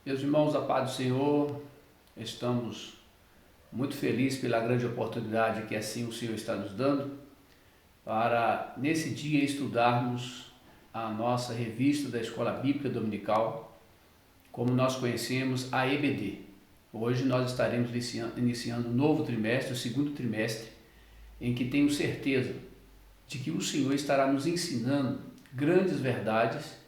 Meus irmãos, a paz do Senhor, estamos muito felizes pela grande oportunidade que assim o Senhor está nos dando para nesse dia estudarmos a nossa revista da Escola Bíblica Dominical, como nós conhecemos, a EBD. Hoje nós estaremos iniciando um novo trimestre, o segundo trimestre, em que tenho certeza de que o Senhor estará nos ensinando grandes verdades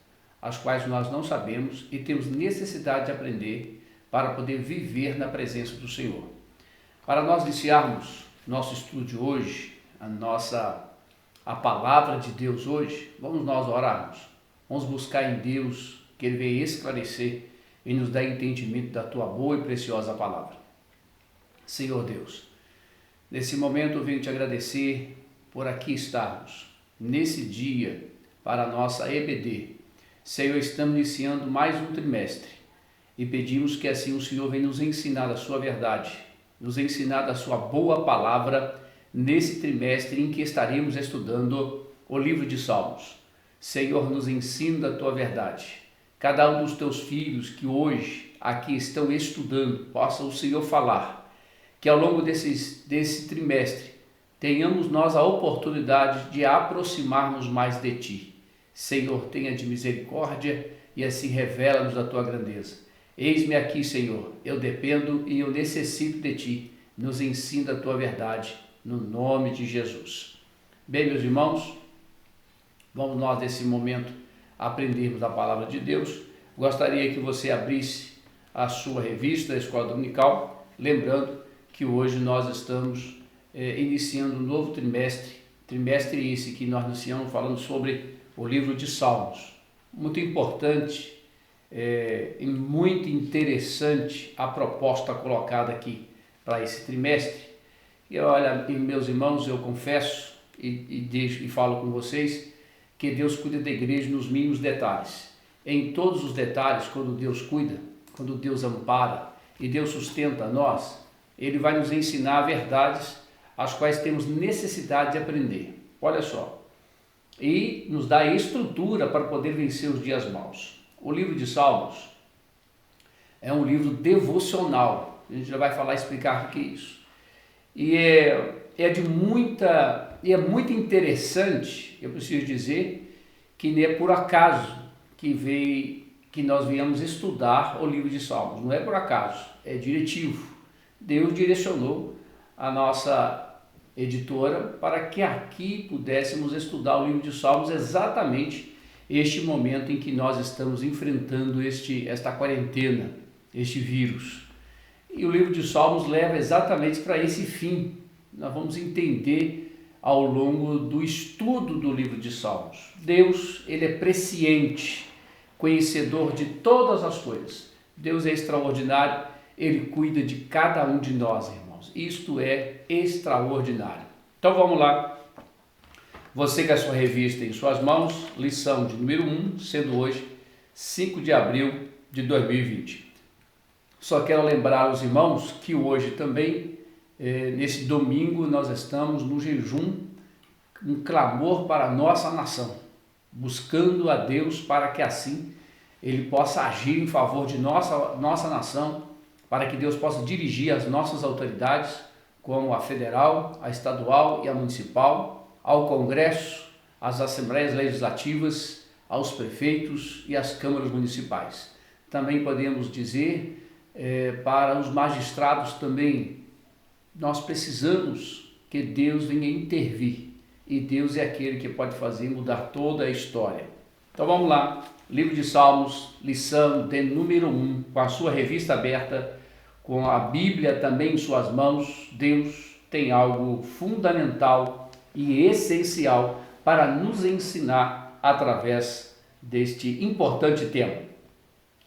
as quais nós não sabemos e temos necessidade de aprender para poder viver na presença do Senhor. Para nós iniciarmos nosso estudo de hoje, a palavra de Deus hoje, vamos nós orarmos. Vamos buscar em Deus que Ele venha esclarecer e nos dar entendimento da Tua boa e preciosa palavra. Senhor Deus, nesse momento eu venho te agradecer por aqui estarmos, nesse dia, para a nossa EBD. Senhor, estamos iniciando mais um trimestre e pedimos que assim o Senhor venha nos ensinar a sua verdade, nos ensinar a sua boa palavra nesse trimestre em que estaremos estudando o livro de Salmos. Senhor, nos ensina a tua verdade. Cada um dos teus filhos que hoje aqui estão estudando, possa o Senhor falar, que ao longo desse trimestre tenhamos nós a oportunidade de aproximarmos mais de ti. Senhor, tenha de misericórdia e assim revela-nos a tua grandeza. Eis-me aqui, Senhor, eu dependo e eu necessito de ti. Nos ensina a tua verdade, no nome de Jesus. Bem, meus irmãos, vamos nós nesse momento aprendermos a palavra de Deus. Gostaria que você abrisse a sua revista, a Escola Dominical, lembrando que hoje nós estamos iniciando um novo trimestre esse que nós iniciamos falando sobre o livro de Salmos. Muito importante e muito interessante a proposta colocada aqui para esse trimestre. E olha, meus irmãos, eu confesso e falo com vocês que Deus cuida da igreja nos mínimos detalhes. Em todos os detalhes, quando Deus cuida, quando Deus ampara e Deus sustenta nós, Ele vai nos ensinar verdades as quais temos necessidade de aprender. Olha só. E nos dá estrutura para poder vencer os dias maus. O livro de Salmos é um livro devocional. A gente já vai explicar o que é isso. E é muito interessante, eu preciso dizer, que não é por acaso que nós viemos estudar o livro de Salmos. Não é por acaso, é diretivo. Deus direcionou a nossa editora para que aqui pudéssemos estudar o livro de Salmos exatamente este momento em que nós estamos enfrentando esta quarentena, este vírus. E o livro de Salmos leva exatamente para esse fim. Nós vamos entender ao longo do estudo do livro de Salmos. Deus, Ele é presciente, conhecedor de todas as coisas. Deus é extraordinário, Ele cuida de cada um de nós, irmãos. Isto é extraordinário. Então vamos lá. Você com a sua revista em suas mãos, lição de número 1, sendo hoje 5 de abril de 2020. Só quero lembrar aos irmãos que hoje também, nesse domingo, nós estamos no jejum, um clamor para a nossa nação, buscando a Deus para que assim Ele possa agir em favor de nossa nação, para que Deus possa dirigir as nossas autoridades, como a federal, a estadual e a municipal, ao Congresso, às assembleias legislativas, aos prefeitos e às câmaras municipais. Também podemos dizer para os magistrados também, nós precisamos que Deus venha intervir, e Deus é aquele que pode fazer mudar toda a história. Então vamos lá, livro de Salmos, lição de número 1, com a sua revista aberta, com a Bíblia também em suas mãos. Deus tem algo fundamental e essencial para nos ensinar através deste importante tema.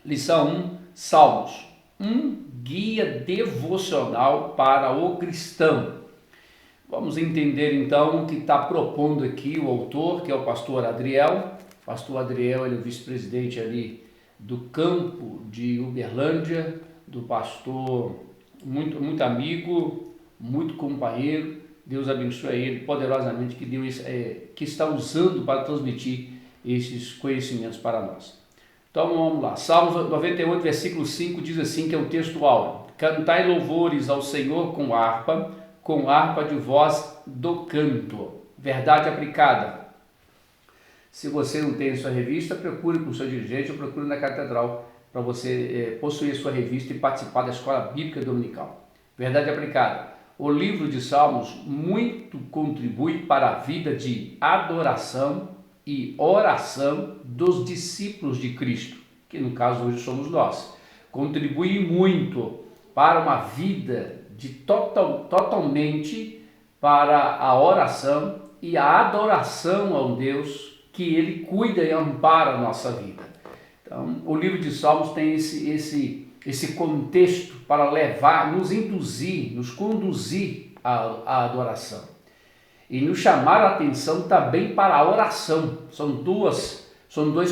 Lição 1, Salmos, um guia devocional para o cristão. Vamos entender então o que está propondo aqui o autor, que é o pastor Adriel. Pastor Adriel, ele é o vice-presidente ali do campo de Uberlândia, do pastor, muito amigo, muito companheiro. Deus abençoe ele poderosamente, que Deus que está usando para transmitir esses conhecimentos para nós. Então vamos lá, Salmos 98, versículo 5 diz assim, que é o texto áureo: cantai louvores ao Senhor com harpa de voz do canto. Verdade aplicada. Se você não tem a sua revista, procure com o seu dirigente ou procure na catedral para você possuir a sua revista e participar da escola bíblica dominical. Verdade aplicada. O livro de Salmos muito contribui para a vida de adoração e oração dos discípulos de Cristo, que no caso hoje somos nós. Contribui muito para uma vida de totalmente para a oração e a adoração ao Deus que Ele cuida e ampara a nossa vida. Então, o livro de Salmos tem esse contexto para levar, nos induzir, nos conduzir à adoração. E nos chamar a atenção também para a oração. São dois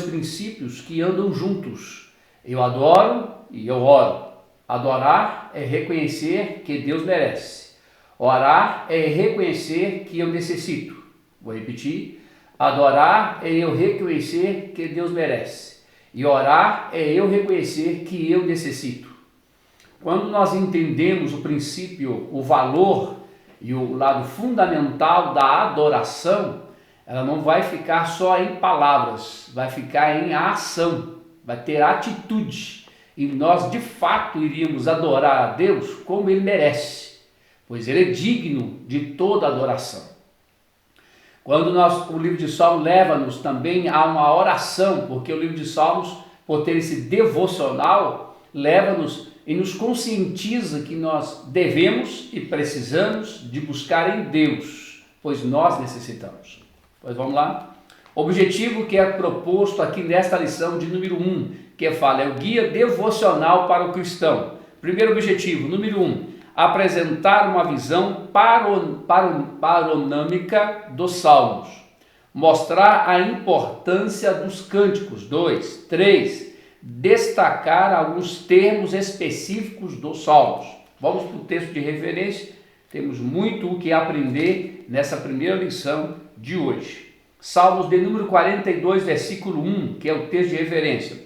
princípios que andam juntos. Eu adoro e eu oro. Adorar é reconhecer que Deus merece. Orar é reconhecer que eu necessito. Vou repetir. Adorar é eu reconhecer que Deus merece. E orar é eu reconhecer que eu necessito. Quando nós entendemos o princípio, o valor e o lado fundamental da adoração, ela não vai ficar só em palavras, vai ficar em ação, vai ter atitude. E nós de fato iríamos adorar a Deus como Ele merece, pois Ele é digno de toda adoração. Quando o livro de Salmos leva-nos também a uma oração, porque o livro de Salmos, por ter esse devocional, leva-nos e nos conscientiza que nós devemos e precisamos de buscar em Deus, pois nós necessitamos. Pois vamos lá. Objetivo que é proposto aqui nesta lição de número 1, que é o guia devocional para o cristão. Primeiro objetivo, número 1, apresentar uma visão paronâmica dos Salmos. Mostrar a importância dos cânticos. 2. 3. Destacar alguns termos específicos dos Salmos. Vamos para o texto de referência. Temos muito o que aprender nessa primeira lição de hoje. Salmos de número 42, versículo 1, que é o texto de referência.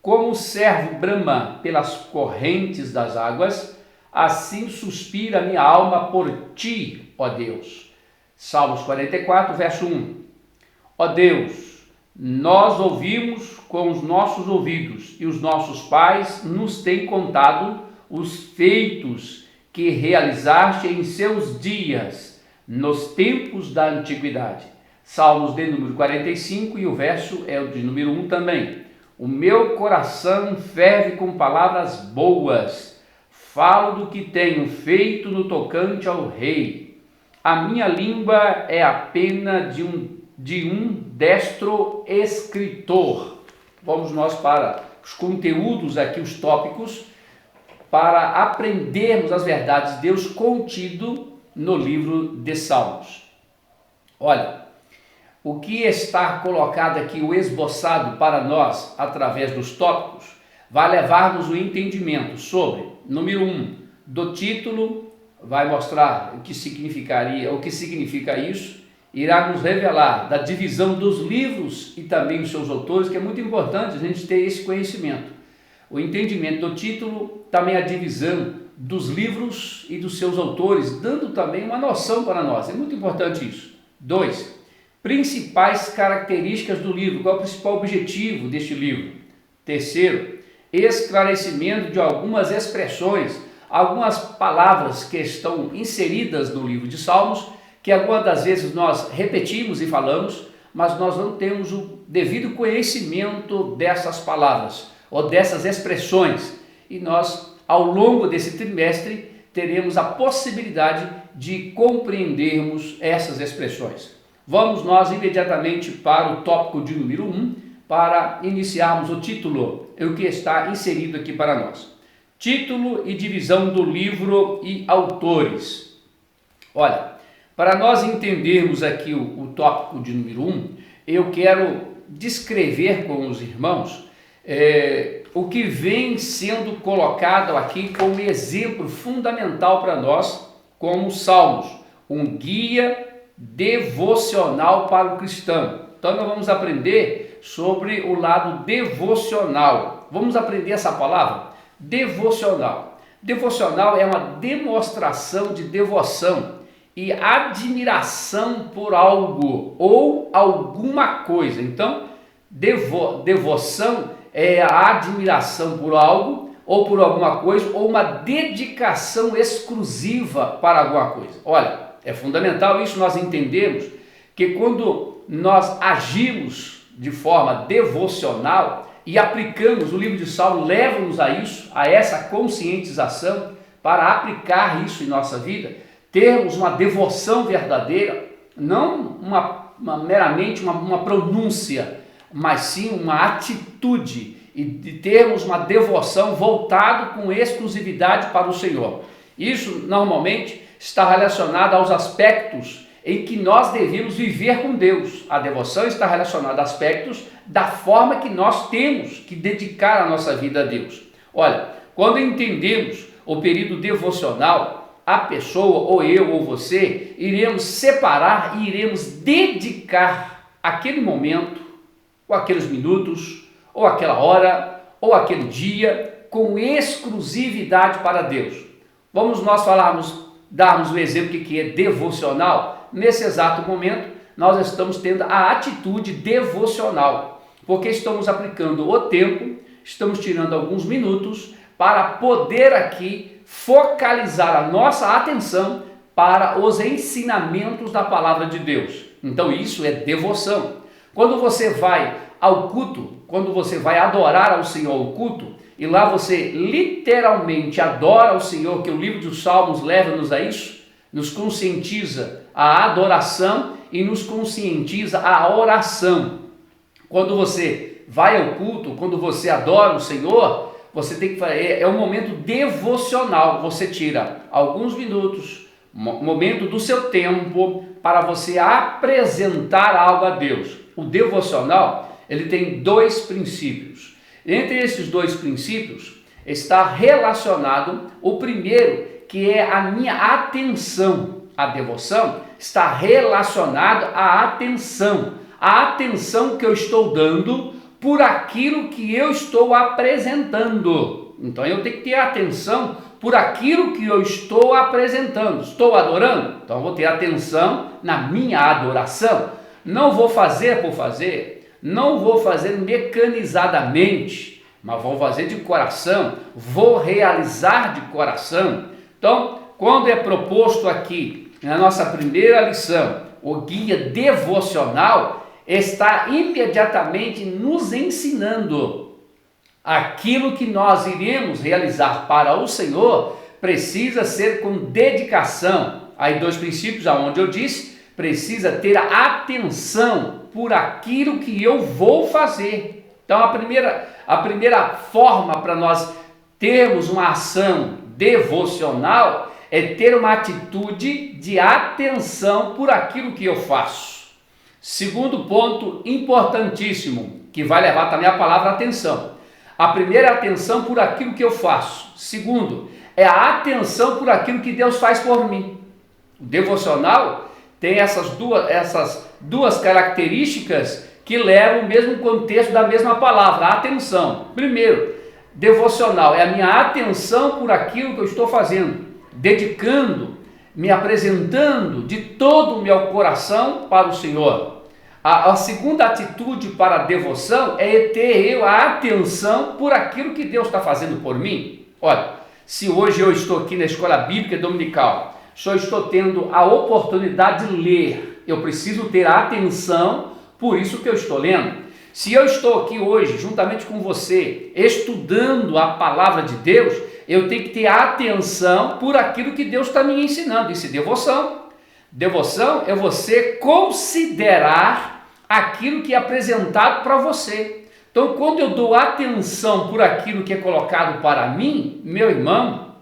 Como o servo brama pelas correntes das águas, assim suspira minha alma por ti, ó Deus. Salmos 44, verso 1. Ó Deus, nós ouvimos com os nossos ouvidos e os nossos pais nos têm contado os feitos que realizaste em seus dias, nos tempos da antiguidade. Salmos de número 45 e o verso é o de número 1 também. O meu coração ferve com palavras boas. Falo do que tenho feito no tocante ao rei. A minha língua é a pena de um destro escritor. Vamos nós para os conteúdos aqui, os tópicos, para aprendermos as verdades de Deus contido no livro de Salmos. Olha, o que está colocado aqui, o esboçado para nós, através dos tópicos, vai levar-nos o entendimento sobre, número 1, do título, vai mostrar o que significa isso, irá nos revelar da divisão dos livros e também os seus autores, que é muito importante a gente ter esse conhecimento. O entendimento do título, também a divisão dos livros e dos seus autores, dando também uma noção para nós, é muito importante isso. 2, principais características do livro, qual é o principal objetivo deste livro. 3, esclarecimento de algumas expressões, algumas palavras que estão inseridas no livro de Salmos, que algumas das vezes nós repetimos e falamos, mas nós não temos o devido conhecimento dessas palavras ou dessas expressões. E nós, ao longo desse trimestre, teremos a possibilidade de compreendermos essas expressões. Vamos nós imediatamente para o tópico de número 1, para iniciarmos o título, o que está inserido aqui para nós. Título e divisão do livro e autores. Olha, para nós entendermos aqui o tópico de número 1, eu quero descrever com os irmãos o que vem sendo colocado aqui como exemplo fundamental para nós, como os Salmos, um guia devocional para o cristão. Então nós vamos aprender sobre o lado devocional. Vamos aprender essa palavra? Devocional. Devocional é uma demonstração de devoção e admiração por algo ou alguma coisa. Então, devoção é a admiração por algo ou por alguma coisa, ou uma dedicação exclusiva para alguma coisa. Olha, é fundamental isso nós entendemos, que quando nós agimos de forma devocional e aplicamos, o livro de Salmo leva-nos a isso, a essa conscientização, para aplicar isso em nossa vida, termos uma devoção verdadeira, não meramente uma pronúncia, mas sim uma atitude, e de termos uma devoção voltada com exclusividade para o Senhor. Isso normalmente está relacionado aos aspectos em que nós devemos viver com Deus. A devoção está relacionada a aspectos da forma que nós temos que dedicar a nossa vida a Deus. Olha, quando entendemos o período devocional, a pessoa, ou eu ou você, iremos separar e iremos dedicar aquele momento, ou aqueles minutos, ou aquela hora, ou aquele dia, com exclusividade para Deus. Vamos nós darmos o exemplo que é devocional. Nesse exato momento, nós estamos tendo a atitude devocional, porque estamos aplicando o tempo, estamos tirando alguns minutos para poder aqui focalizar a nossa atenção para os ensinamentos da palavra de Deus. Então isso é devoção. Quando você vai ao culto, quando você vai adorar ao Senhor ao culto, e lá você literalmente adora ao Senhor, que o livro dos Salmos leva-nos a isso, nos conscientiza a adoração e nos conscientiza a oração. Quando você vai ao culto, quando você adora o Senhor, você tem que fazer, é um momento devocional, você tira alguns minutos, momento do seu tempo, para você apresentar algo a Deus. O devocional, ele tem dois princípios. Entre esses dois princípios está relacionado o primeiro, que é a minha atenção. A devoção está relacionada à atenção. A atenção que eu estou dando por aquilo que eu estou apresentando. Então eu tenho que ter atenção por aquilo que eu estou apresentando. Estou adorando? Então eu vou ter atenção na minha adoração. Não vou fazer por fazer, não vou fazer mecanizadamente, mas vou fazer de coração, vou realizar de coração. Então, quando é proposto aqui, na nossa primeira lição, o guia devocional, está imediatamente nos ensinando aquilo que nós iremos realizar para o Senhor, precisa ser com dedicação. Aí dois princípios, aonde eu disse, precisa ter a atenção por aquilo que eu vou fazer. Então a primeira forma para nós termos uma ação devocional é ter uma atitude de atenção por aquilo que eu faço. Segundo ponto importantíssimo, que vai levar também a palavra atenção. A primeira é a atenção por aquilo que eu faço. Segundo, é a atenção por aquilo que Deus faz por mim. O devocional tem essas duas características que levam o mesmo contexto da mesma palavra, a atenção. Primeiro, devocional é a minha atenção por aquilo que eu estou fazendo, dedicando, me apresentando de todo o meu coração para o Senhor. A segunda atitude para a devoção é ter eu a atenção por aquilo que Deus está fazendo por mim. Olha, se hoje eu estou aqui na Escola Bíblica Dominical, só estou tendo a oportunidade de ler, eu preciso ter a atenção por isso que eu estou lendo. Se eu estou aqui hoje, juntamente com você, estudando a palavra de Deus, eu tenho que ter atenção por aquilo que Deus está me ensinando. Isso é devoção. Devoção é você considerar aquilo que é apresentado para você. Então, quando eu dou atenção por aquilo que é colocado para mim, meu irmão,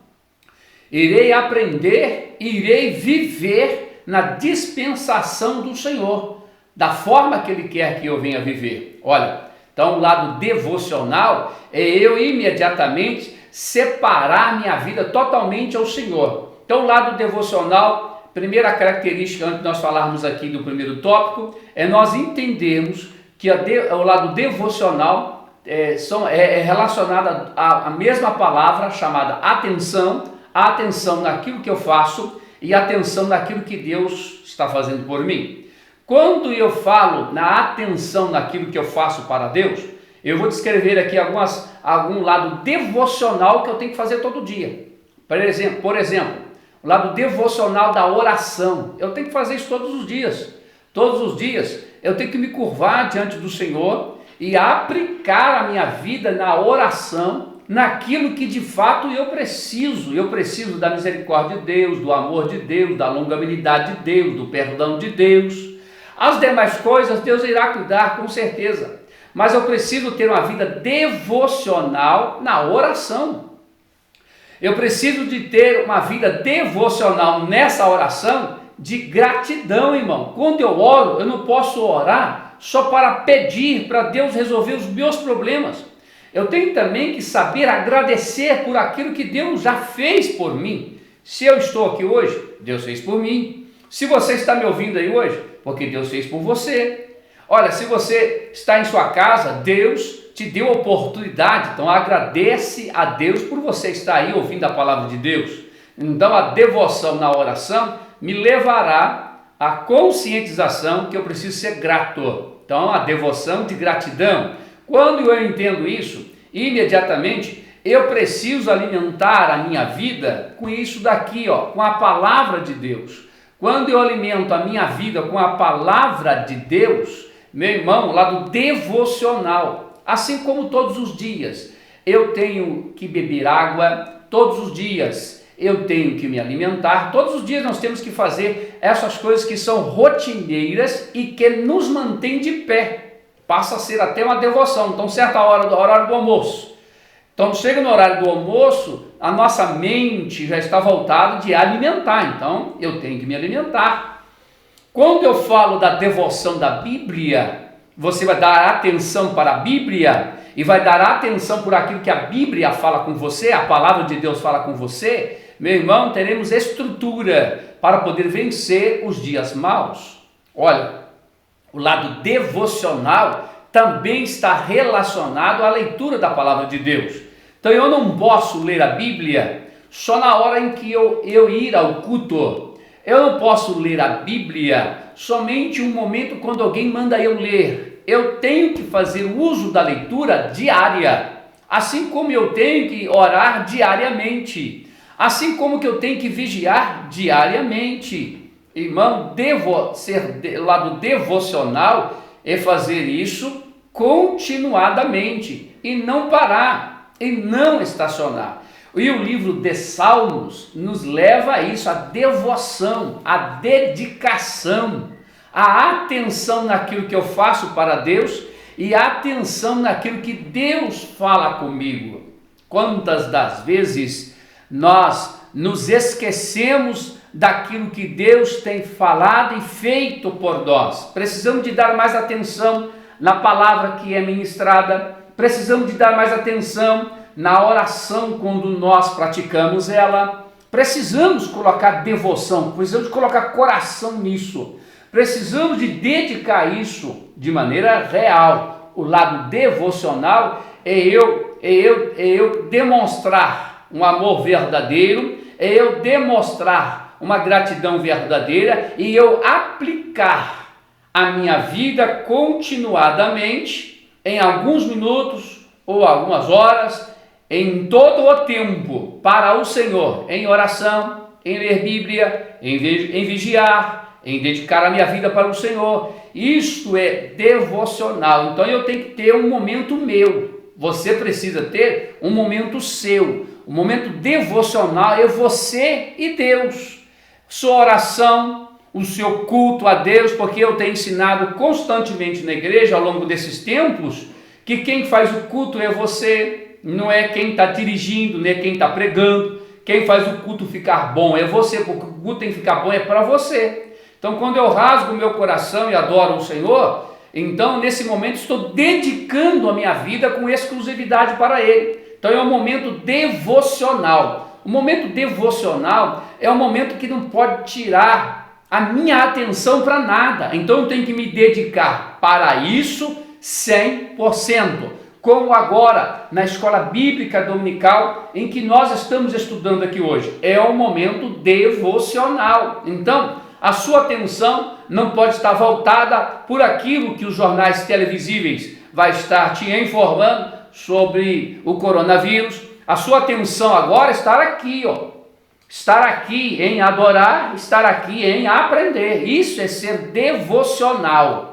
irei aprender, irei viver na dispensação do Senhor, da forma que Ele quer que eu venha viver. Olha, então o lado devocional é eu imediatamente separar minha vida totalmente ao Senhor. Então o lado devocional, primeira característica, antes de nós falarmos aqui do primeiro tópico, é nós entendermos que o lado devocional é relacionado à mesma palavra chamada atenção, a atenção naquilo que eu faço e a atenção naquilo que Deus está fazendo por mim. Quando eu falo na atenção naquilo que eu faço para Deus, eu vou descrever aqui algum lado devocional que eu tenho que fazer todo dia. Por exemplo, o lado devocional da oração. Eu tenho que fazer isso todos os dias. Todos os dias eu tenho que me curvar diante do Senhor e aplicar a minha vida na oração, naquilo que de fato eu preciso. Eu preciso da misericórdia de Deus, do amor de Deus, da longanimidade de Deus, do perdão de Deus. As demais coisas Deus irá cuidar, com certeza. Mas eu preciso ter uma vida devocional na oração. Eu preciso de ter uma vida devocional nessa oração de gratidão, irmão. Quando eu oro, eu não posso orar só para pedir para Deus resolver os meus problemas. Eu tenho também que saber agradecer por aquilo que Deus já fez por mim. Se eu estou aqui hoje, Deus fez por mim. Se você está me ouvindo aí hoje, porque Deus fez por você. Olha, se você está em sua casa, Deus te deu oportunidade, então agradece a Deus por você estar aí ouvindo a palavra de Deus. Então a devoção na oração me levará à conscientização que eu preciso ser grato. Então a devoção de gratidão. Quando eu entendo isso, imediatamente eu preciso alimentar a minha vida com isso daqui, com a palavra de Deus. Quando eu alimento a minha vida com a palavra de Deus, meu irmão, lá do devocional, assim como todos os dias, eu tenho que beber água, todos os dias eu tenho que me alimentar, todos os dias nós temos que fazer essas coisas que são rotineiras e que nos mantêm de pé, passa a ser até uma devoção. Então certa hora, horário do almoço, então chega no horário do almoço, a nossa mente já está voltada de alimentar, então eu tenho que me alimentar. Quando eu falo da devoção da Bíblia, você vai dar atenção para a Bíblia e vai dar atenção por aquilo que a Bíblia fala com você, a palavra de Deus fala com você, meu irmão, teremos estrutura para poder vencer os dias maus. Olha, o lado devocional também está relacionado à leitura da palavra de Deus. Então eu não posso ler a Bíblia só na hora em que eu ir ao culto. Eu não posso ler a Bíblia somente um momento quando alguém manda eu ler. Eu tenho que fazer uso da leitura diária, assim como eu tenho que orar diariamente, assim como que eu tenho que vigiar diariamente. Irmão, lado devocional é fazer isso continuadamente e não parar e não estacionar. E o livro de Salmos nos leva a isso, a devoção, a dedicação, a atenção naquilo que eu faço para Deus e a atenção naquilo que Deus fala comigo. Quantas das vezes nós nos esquecemos daquilo que Deus tem falado e feito por nós? Precisamos de dar mais atenção na palavra que é ministrada, precisamos de dar mais atenção na oração quando nós praticamos ela. Precisamos colocar devoção, precisamos colocar coração nisso, precisamos de dedicar isso de maneira real. O lado devocional é eu demonstrar um amor verdadeiro, é eu demonstrar uma gratidão verdadeira e eu aplicar a minha vida continuadamente em alguns minutos ou algumas horas, em todo o tempo para o Senhor, em oração, em ler Bíblia, em vigiar, em dedicar a minha vida para o Senhor. Isto é devocional. Então eu tenho que ter um momento meu. Você precisa ter um momento seu. O momento devocional é você e Deus. Sua oração, o seu culto a Deus, porque eu tenho ensinado constantemente na igreja ao longo desses tempos que quem faz o culto é você. Não é quem está dirigindo, não é quem está pregando. Quem faz o culto ficar bom é você, porque o culto tem que ficar bom é para você. Então quando eu rasgo o meu coração e adoro o Senhor, então nesse momento estou dedicando a minha vida com exclusividade para Ele. Então é um momento devocional. O momento devocional é um momento que não pode tirar a minha atenção para nada. Então eu tenho que me dedicar para isso 100%. Como agora na escola bíblica dominical em que nós estamos estudando aqui hoje. É um momento devocional. Então, a sua atenção não pode estar voltada por aquilo que os jornais televisíveis vai estar te informando sobre o coronavírus. A sua atenção agora está aqui, estar aqui em adorar, estar aqui em aprender. Isso é ser devocional.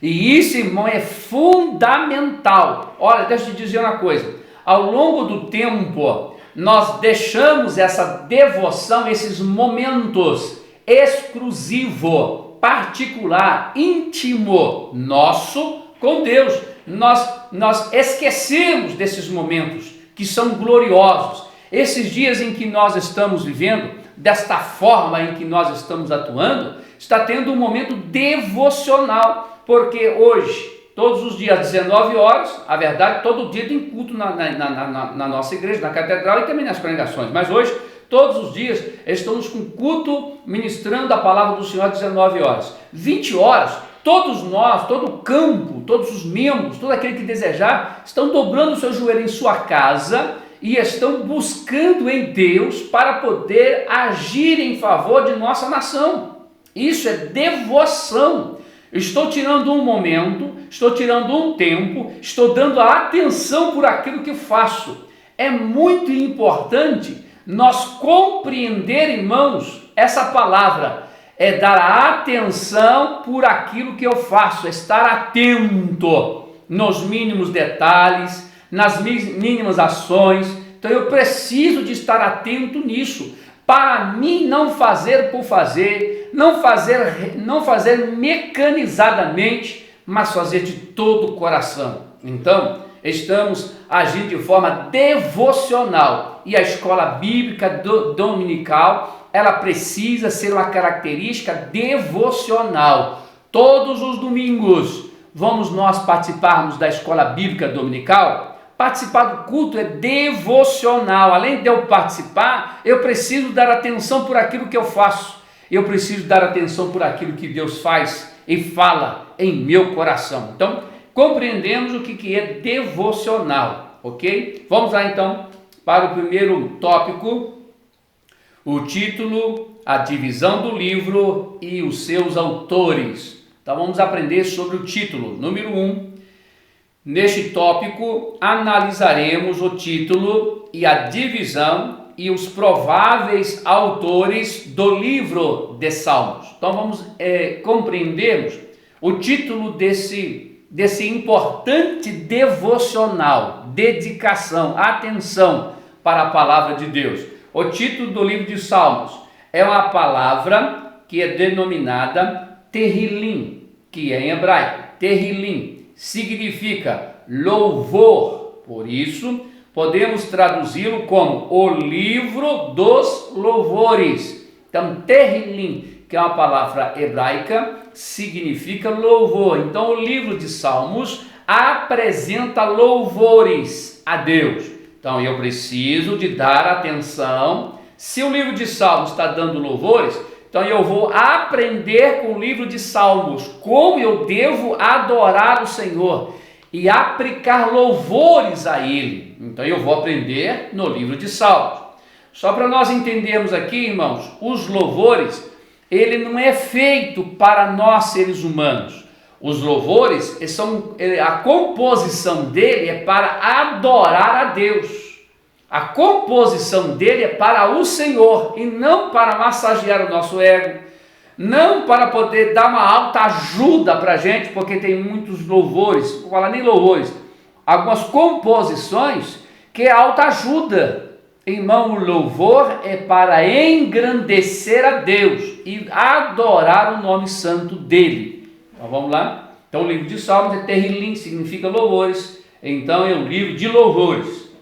E isso, irmão, é fundamental. Olha, deixa eu te dizer uma coisa. Ao longo do tempo, nós deixamos essa devoção, esses momentos exclusivo, particular, íntimo, nosso com Deus. Nós esquecemos desses momentos que são gloriosos. Esses dias em que nós estamos vivendo, desta forma em que nós estamos atuando, está tendo um momento devocional, porque hoje, todos os dias, às 19 horas, a verdade, todo dia tem culto na nossa igreja, na catedral e também nas pregações, mas hoje, todos os dias, estamos com culto, ministrando a palavra do Senhor às 19 horas. 20 horas, todos nós, todo o campo, todos os membros, todo aquele que desejar, estão dobrando o seu joelho em sua casa e estão buscando em Deus para poder agir em favor de nossa nação. Isso é devoção. Estou tirando um momento, estou tirando um tempo, estou dando a atenção por aquilo que faço. É muito importante nós compreender, irmãos, essa palavra. É dar a atenção por aquilo que eu faço, estar atento nos mínimos detalhes, nas mínimas ações. Então eu preciso de estar atento nisso, para mim não fazer por fazer, não fazer mecanizadamente, mas fazer de todo o coração. Então, estamos agindo de forma devocional, e a escola bíblica dominical, ela precisa ser uma característica devocional. Todos os domingos vamos nós participarmos da escola bíblica dominical. Participar do culto é devocional. Além de eu participar, eu preciso dar atenção por aquilo que eu faço. Eu preciso dar atenção por aquilo que Deus faz e fala em meu coração. Então, compreendemos o que é devocional, ok? Vamos lá então para o primeiro tópico, o título, a divisão do livro e os seus autores. Então vamos aprender sobre o título. Número 1, neste tópico analisaremos o título e a divisão e os prováveis autores do livro de Salmos. Então vamos compreendermos o título desse importante devocional, dedicação, atenção para a palavra de Deus. O título do livro de Salmos é uma palavra que é denominada Tehillim, que é em hebraico. Tehillim significa louvor, por isso podemos traduzi-lo como o livro dos louvores. Então, Tehillim, que é uma palavra hebraica, significa louvor. Então, o livro de Salmos apresenta louvores a Deus. Então, eu preciso de dar atenção. Se o livro de Salmos está dando louvores, então eu vou aprender com o livro de Salmos como eu devo adorar o Senhor e aplicar louvores a Ele. Então, eu vou aprender no livro de Salmos. Só para nós entendermos aqui, irmãos, os louvores, ele não é feito para nós seres humanos. Os louvores, a composição dele é para adorar a Deus. A composição dele é para o Senhor e não para massagear o nosso ego, não para poder dar uma alta ajuda para a gente, porque tem muitos louvores, não vou falar nem louvores, algumas composições que é alta ajuda. Irmão, o louvor é para engrandecer a Deus e adorar o nome santo dele. Então vamos lá. Então o livro de Salmos é Tehillim, significa louvores. Então é um livro de louvores.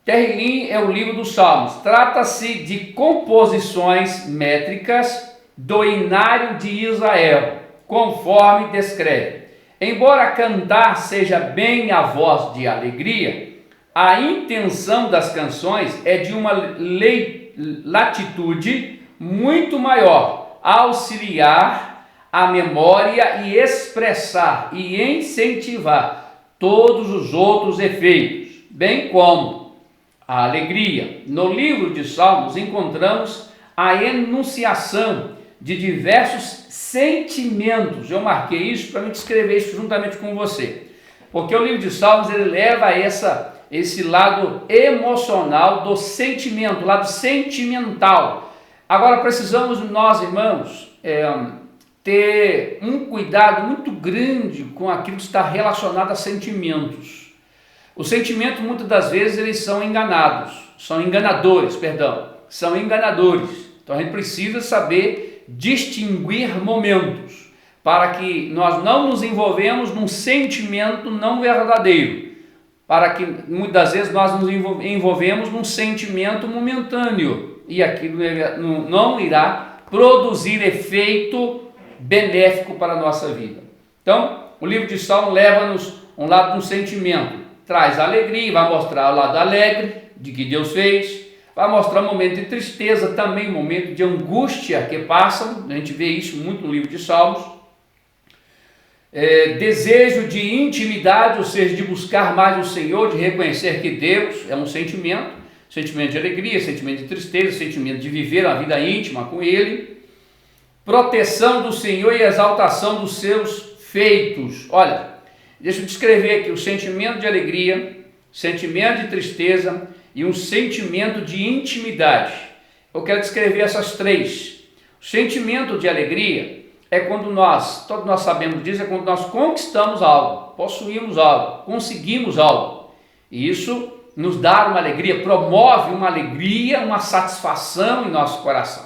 Tehillim é o livro dos Salmos. Trata-se de composições métricas do inário de Israel, conforme descreve. Embora cantar seja bem a voz de alegria, a intenção das canções é de uma latitude muito maior, auxiliar à memória e expressar e incentivar todos os outros efeitos, bem como a alegria. No livro de Salmos encontramos a enunciação de diversos sentimentos. Eu marquei isso para me descrever isso juntamente com você, porque o livro de Salmos ele leva a esse lado emocional do sentimento, lado sentimental. Agora precisamos nós, irmãos, ter um cuidado muito grande com aquilo que está relacionado a sentimentos. Os sentimentos muitas das vezes eles são enganadores. Então a gente precisa saber distinguir momentos para que nós não nos envolvemos num sentimento não verdadeiro, para que muitas das vezes nós nos envolvemos num sentimento momentâneo e aquilo não irá produzir efeito benéfico para a nossa vida. Então, o livro de Salmos leva-nos um lado de um sentimento, traz alegria, vai mostrar o lado alegre de que Deus fez, vai mostrar um momento de tristeza, também um momento de angústia que passam, a gente vê isso muito no livro de Salmos, desejo de intimidade, ou seja, de buscar mais o Senhor, de reconhecer que Deus é um sentimento de alegria, sentimento de tristeza, sentimento de viver uma vida íntima com Ele, proteção do Senhor e exaltação dos seus feitos. Olha, deixa eu descrever aqui o sentimento de alegria, sentimento de tristeza e um sentimento de intimidade. Eu quero descrever essas três. O sentimento de alegria é quando todos nós sabemos disso, é quando nós conquistamos algo, possuímos algo, conseguimos algo. E isso nos dá uma alegria, promove uma alegria, uma satisfação em nosso coração.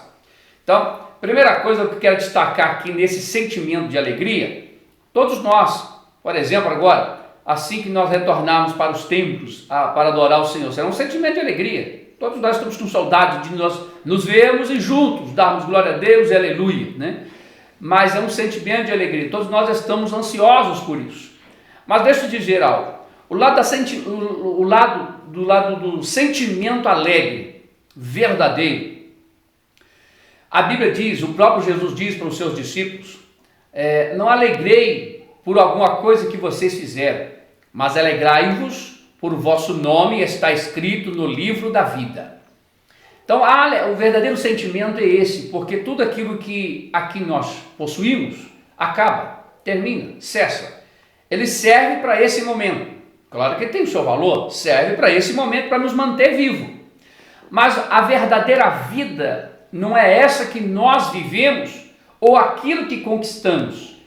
Então, primeira coisa que eu quero destacar aqui nesse sentimento de alegria, todos nós, por exemplo, agora, assim que nós retornarmos para os templos para adorar o Senhor, será um sentimento de alegria. Todos nós estamos com saudade de nós nos vermos e juntos darmos glória a Deus e aleluia, né? Mas é um sentimento de alegria, todos nós estamos ansiosos por isso. Mas deixa eu dizer algo, o lado do sentimento alegre, verdadeiro, a Bíblia diz, o próprio Jesus diz para os seus discípulos, não alegrei por alguma coisa que vocês fizeram, mas alegrai-vos por vosso nome está escrito no livro da vida. Então, o verdadeiro sentimento é esse, porque tudo aquilo que aqui nós possuímos, acaba, termina, cessa. Ele serve para esse momento. Claro que tem o seu valor, serve para esse momento, para nos manter vivos. Mas a verdadeira vida não é essa que nós vivemos, ou aquilo que conquistamos.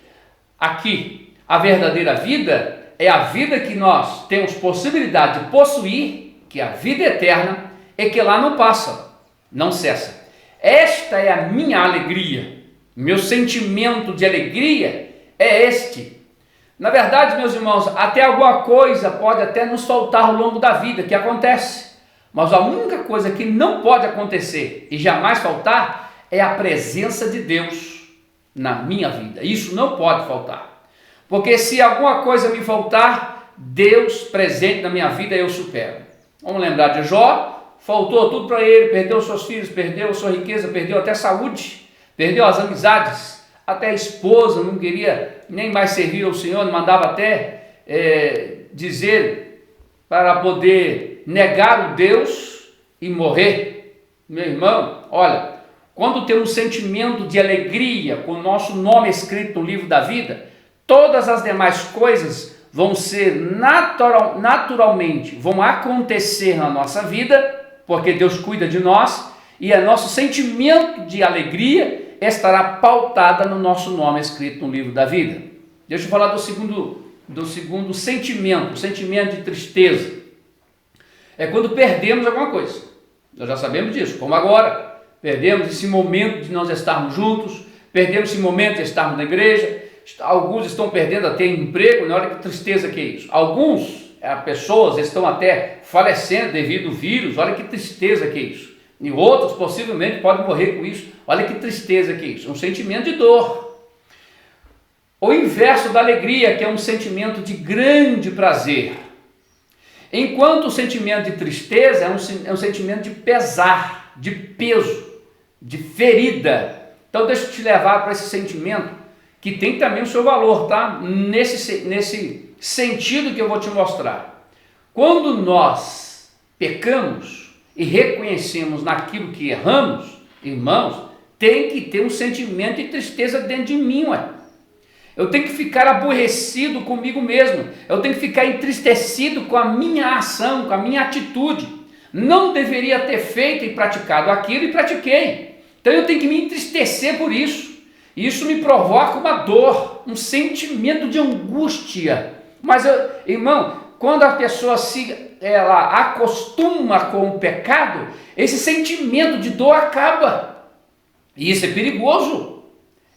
Aqui, a verdadeira vida é a vida que nós temos possibilidade de possuir, que é a vida eterna, e que lá não passa, não cessa. Esta é a minha alegria, meu sentimento de alegria é este. Na verdade, meus irmãos, até alguma coisa pode até nos faltar ao longo da vida, que acontece, mas a única coisa que não pode acontecer e jamais faltar é a presença de Deus na minha vida. Isso não pode faltar, porque se alguma coisa me faltar, Deus presente na minha vida eu supero. Vamos lembrar de Jó. Faltou tudo para ele, perdeu seus filhos, perdeu sua riqueza, perdeu até saúde, perdeu as amizades, até a esposa não queria nem mais servir ao Senhor, mandava até dizer para poder negar o Deus e morrer. Meu irmão, olha, quando temos um sentimento de alegria com o nosso nome escrito no livro da vida, todas as demais coisas vão ser naturalmente, vão acontecer na nossa vida, porque Deus cuida de nós, e o nosso sentimento de alegria estará pautada no nosso nome escrito no livro da vida. Deixa eu falar do segundo sentimento, o sentimento de tristeza. É quando perdemos alguma coisa. Nós já sabemos disso, como agora. Perdemos esse momento de nós estarmos juntos, perdemos esse momento de estarmos na igreja. Alguns estão perdendo até emprego, olha que tristeza que é isso. Alguns pessoas estão até falecendo devido ao vírus, olha que tristeza que é isso. E outros possivelmente podem morrer com isso, olha que tristeza que é isso. Um sentimento de dor. O inverso da alegria, que é um sentimento de grande prazer. Enquanto o sentimento de tristeza é um sentimento de pesar, de peso, de ferida. Então deixa eu te levar para esse sentimento que tem também o seu valor, tá? Nesse sentido que eu vou te mostrar. Quando nós pecamos e reconhecemos naquilo que erramos, irmãos, tem que ter um sentimento de tristeza dentro de mim, ué. Eu tenho que ficar aborrecido comigo mesmo, eu tenho que ficar entristecido com a minha ação, com a minha atitude. Não deveria ter feito e praticado aquilo e pratiquei. Então eu tenho que me entristecer por isso. Isso me provoca uma dor, um sentimento de angústia. Mas, irmão, quando a pessoa ela acostuma com o pecado, esse sentimento de dor acaba. E isso é perigoso,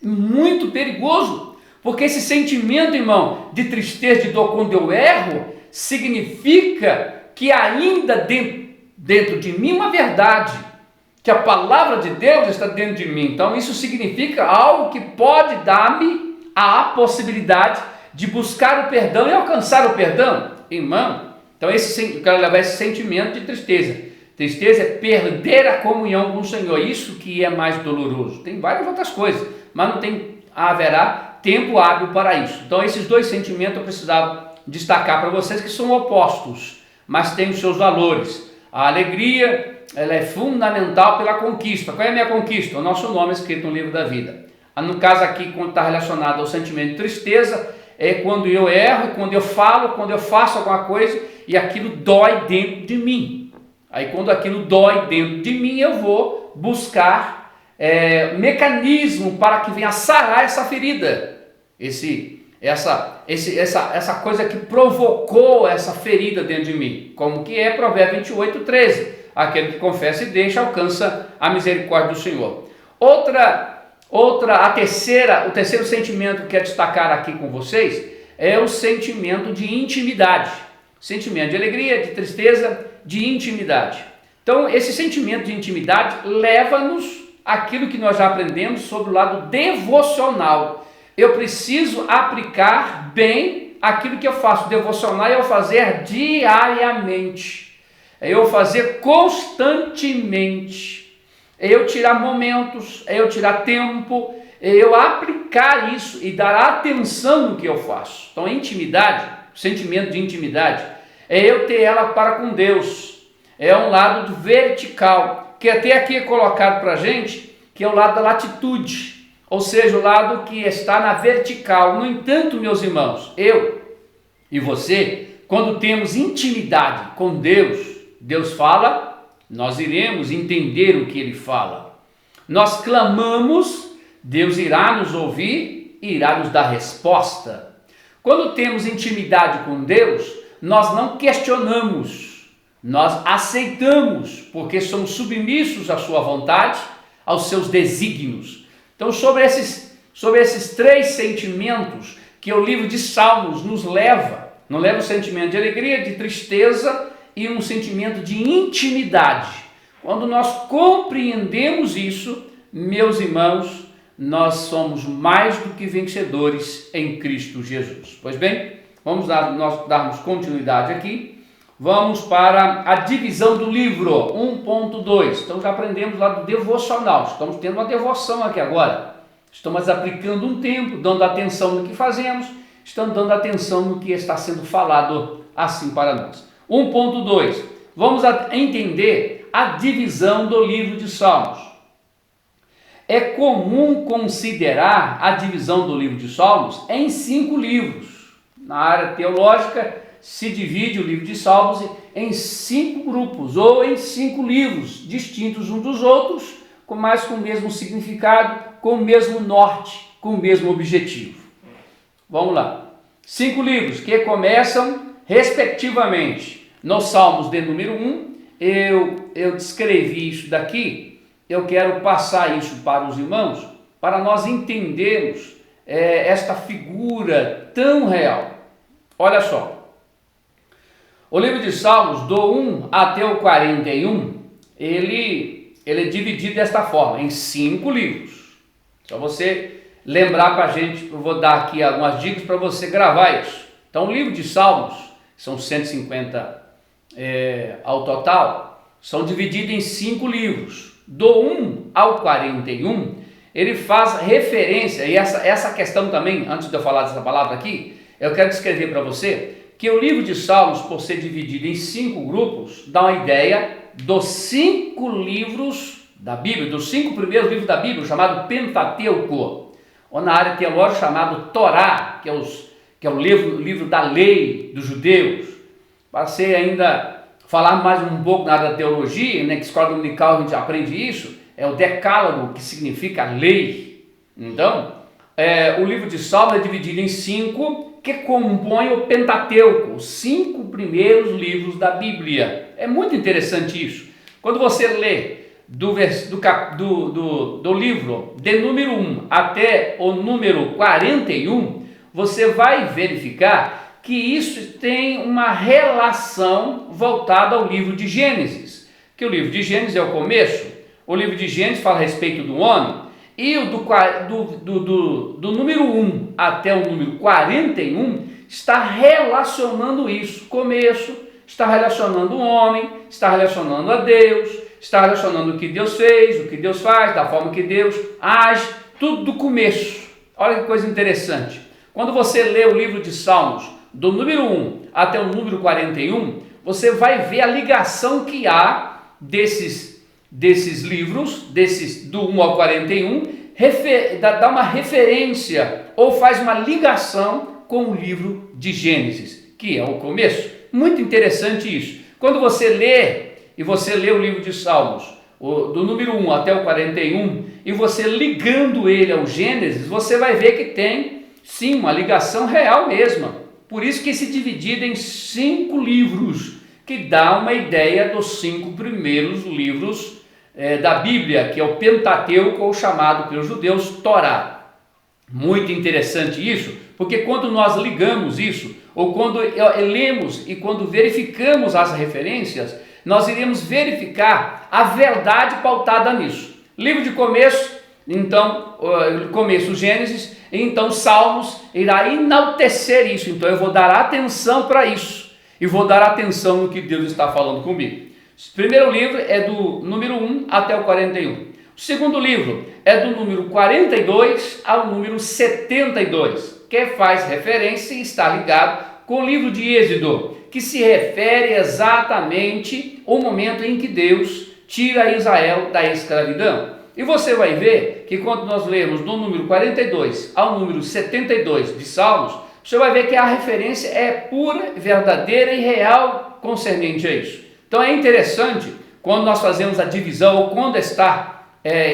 muito perigoso. Porque esse sentimento, irmão, de tristeza, de dor quando eu erro, significa que ainda dentro de mim uma verdade, que a palavra de Deus está dentro de mim. Então isso significa algo que pode dar-me a possibilidade de buscar o perdão e alcançar o perdão, irmão. Então eu quero levar esse sentimento de tristeza. Tristeza é perder a comunhão com o Senhor, isso que é mais doloroso. Tem várias outras coisas, mas haverá tempo hábil para isso. Então esses dois sentimentos eu precisava destacar para vocês, que são opostos, mas têm os seus valores. A alegria, ela é fundamental pela conquista. Qual é a minha conquista? O nosso nome é escrito no livro da vida. No caso aqui, quando está relacionado ao sentimento de tristeza, é quando eu erro, quando eu falo, quando eu faço alguma coisa e aquilo dói dentro de mim. Aí quando aquilo dói dentro de mim, eu vou buscar mecanismo para que venha sarar essa ferida. Essa coisa que provocou essa ferida dentro de mim. Como que é Provérbios 28:13. Aquele que confessa e deixa alcança a misericórdia do Senhor. O terceiro sentimento que quero destacar aqui com vocês é o sentimento de intimidade. Sentimento de alegria, de tristeza, de intimidade. Então, esse sentimento de intimidade leva-nos àquilo que nós já aprendemos sobre o lado devocional. Eu preciso aplicar bem aquilo que eu faço. Devocional é eu fazer diariamente. É eu fazer constantemente, é eu tirar momentos, é eu tirar tempo, é eu aplicar isso e dar atenção no que eu faço. Então, a intimidade, o sentimento de intimidade, é eu ter ela para com Deus. É um lado vertical, que até aqui é colocado para a gente, que é o lado da latitude, ou seja, o lado que está na vertical. No entanto, meus irmãos, eu e você, quando temos intimidade com Deus, Deus fala, nós iremos entender o que Ele fala. Nós clamamos, Deus irá nos ouvir e irá nos dar resposta. Quando temos intimidade com Deus, nós não questionamos, nós aceitamos, porque somos submissos à sua vontade, aos seus desígnios. Então, sobre esses três sentimentos que o livro de Salmos nos leva, não leva o sentimento de alegria, de tristeza e um sentimento de intimidade. Quando nós compreendemos isso, meus irmãos, nós somos mais do que vencedores em Cristo Jesus. Pois bem, vamos darmos continuidade aqui. Vamos para a divisão do livro 1.2. Então já aprendemos lá do devocional. Estamos tendo uma devoção aqui agora. Estamos aplicando um tempo, dando atenção no que fazemos, estamos dando atenção no que está sendo falado assim para nós. 1.2. Vamos entender a divisão do livro de Salmos. É comum considerar a divisão do livro de Salmos em 5 livros. Na área teológica, se divide o livro de Salmos em 5 grupos ou em 5 livros, distintos uns dos outros, mas com o mesmo significado, com o mesmo norte, com o mesmo objetivo. Vamos lá. 5 livros que começam respectivamente nos Salmos de número 1. Eu descrevi isso daqui, eu quero passar isso para os irmãos, para nós entendermos esta figura tão real. Olha só, o livro de Salmos, do 1 até o 41, ele é dividido desta forma, em 5 livros. Só você lembrar para a gente, eu vou dar aqui algumas dicas para você gravar isso. Então, o livro de Salmos, são 150 ao total, são divididos em 5 livros. Do 1 ao 41 ele faz referência, e essa questão também, antes de eu falar dessa palavra aqui, eu quero descrever para você que o livro de Salmos, por ser dividido em 5 grupos, dá uma ideia dos 5 livros da Bíblia, dos 5 primeiros livros da Bíblia, chamado Pentateuco, ou na área teológica chamado Torá, que é o livro da lei dos judeus. Para você ainda falar mais um pouco na área da teologia, né, que escola dominical a gente aprende isso, é o decálogo, que significa lei. Então, o livro de Salmos é dividido em 5, que compõem o Pentateuco, os 5 primeiros livros da Bíblia. É muito interessante isso. Quando você lê do livro de número 1 até o número 41, você vai verificar que isso tem uma relação voltada ao livro de Gênesis, que o livro de Gênesis é o começo. O livro de Gênesis fala a respeito do homem, e o do número 1 até o número 41 está relacionando isso. Começo, está relacionando o homem, está relacionando a Deus, está relacionando o que Deus fez, o que Deus faz, da forma que Deus age, tudo do começo. Olha que coisa interessante. Quando você lê o livro de Salmos, do número 1 até o número 41, você vai ver a ligação que há desses livros, do 1 ao 41, dá uma referência ou faz uma ligação com o livro de Gênesis, que é o começo. Muito interessante isso. Quando você lê o livro de Salmos, do número 1 até o 41, e você ligando ele ao Gênesis, você vai ver que tem, sim, uma ligação real mesma. Por isso que se dividido em 5 livros, que dá uma ideia dos 5 primeiros livros da Bíblia, que é o Pentateuco, ou chamado pelos judeus Torá. Muito interessante isso, porque quando nós ligamos isso, ou quando lemos e quando verificamos as referências, nós iremos verificar a verdade pautada nisso. Livro de começo, então, Gênesis, então Salmos irá enaltecer isso. Então eu vou dar atenção para isso, e vou dar atenção no que Deus está falando comigo. O primeiro livro é do número 1 até o 41. O segundo livro é do número 42 ao número 72, que faz referência e está ligado com o livro de Êxodo, que se refere exatamente ao momento em que Deus tira Israel da escravidão. E você vai ver que quando nós lemos do número 42 ao número 72 de Salmos, você vai ver que a referência é pura, verdadeira e real concernente a isso. Então é interessante, quando nós fazemos a divisão, ou quando está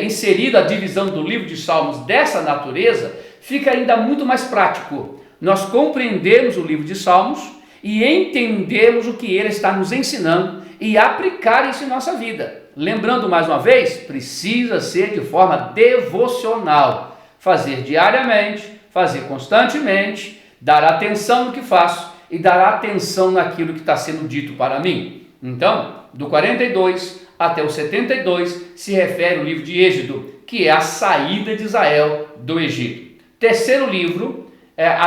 inserida a divisão do livro de Salmos dessa natureza, fica ainda muito mais prático. Nós compreendemos o livro de Salmos e entendemos o que ele está nos ensinando e aplicar isso em nossa vida. Lembrando mais uma vez, precisa ser de forma devocional. Fazer diariamente, fazer constantemente, dar atenção no que faço e dar atenção naquilo que está sendo dito para mim. Então, do 42 até o 72 se refere ao livro de Êxodo, que é a saída de Israel do Egito. Terceiro livro,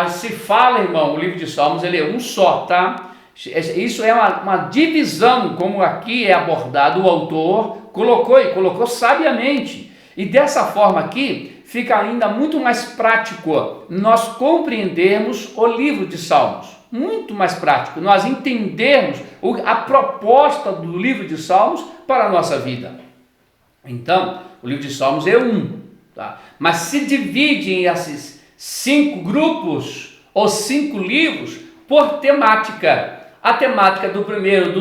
se fala, irmão, o livro de Salmos, ele é um só, tá? Isso é uma divisão, como aqui é abordado, o autor colocou sabiamente. E dessa forma aqui, fica ainda muito mais prático nós compreendermos o livro de Salmos. Muito mais prático, nós entendermos a proposta do livro de Salmos para a nossa vida. Então, o livro de Salmos é um, tá? Mas se divide em esses 5 grupos, ou 5 livros, por temática. A temática do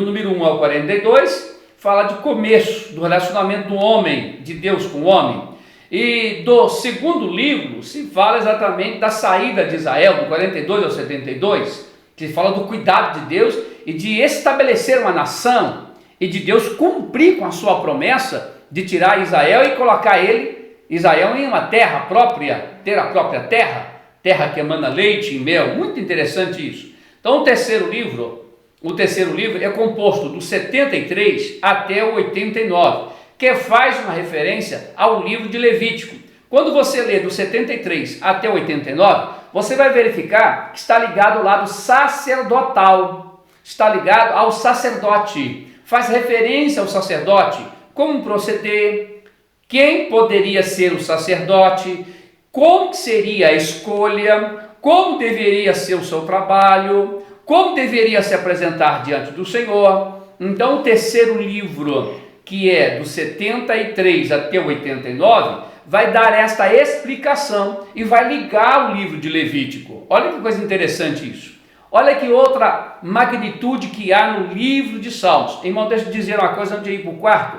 número 1 ao 42, fala de começo, do relacionamento do homem, de Deus com o homem. E do segundo livro, se fala exatamente da saída de Israel, do 42 ao 72, que fala do cuidado de Deus e de estabelecer uma nação, e de Deus cumprir com a sua promessa de tirar Israel e colocar Israel em uma terra própria, ter a própria terra que emana leite e mel. Muito interessante isso. Então o terceiro livro é composto do 73 até o 89, que faz uma referência ao livro de Levítico. Quando você lê do 73 até o 89, você vai verificar que está ligado ao lado sacerdotal, está ligado ao sacerdote, faz referência ao sacerdote, como proceder, quem poderia ser o sacerdote, como seria a escolha, como deveria ser o seu trabalho, como deveria se apresentar diante do Senhor. Então, o terceiro livro, que é do 73 até o 89, vai dar esta explicação e vai ligar o livro de Levítico. Olha que coisa interessante isso. Olha que outra magnitude que há no livro de Salmos. Irmão, deixa eu dizer uma coisa antes de ir para o quarto.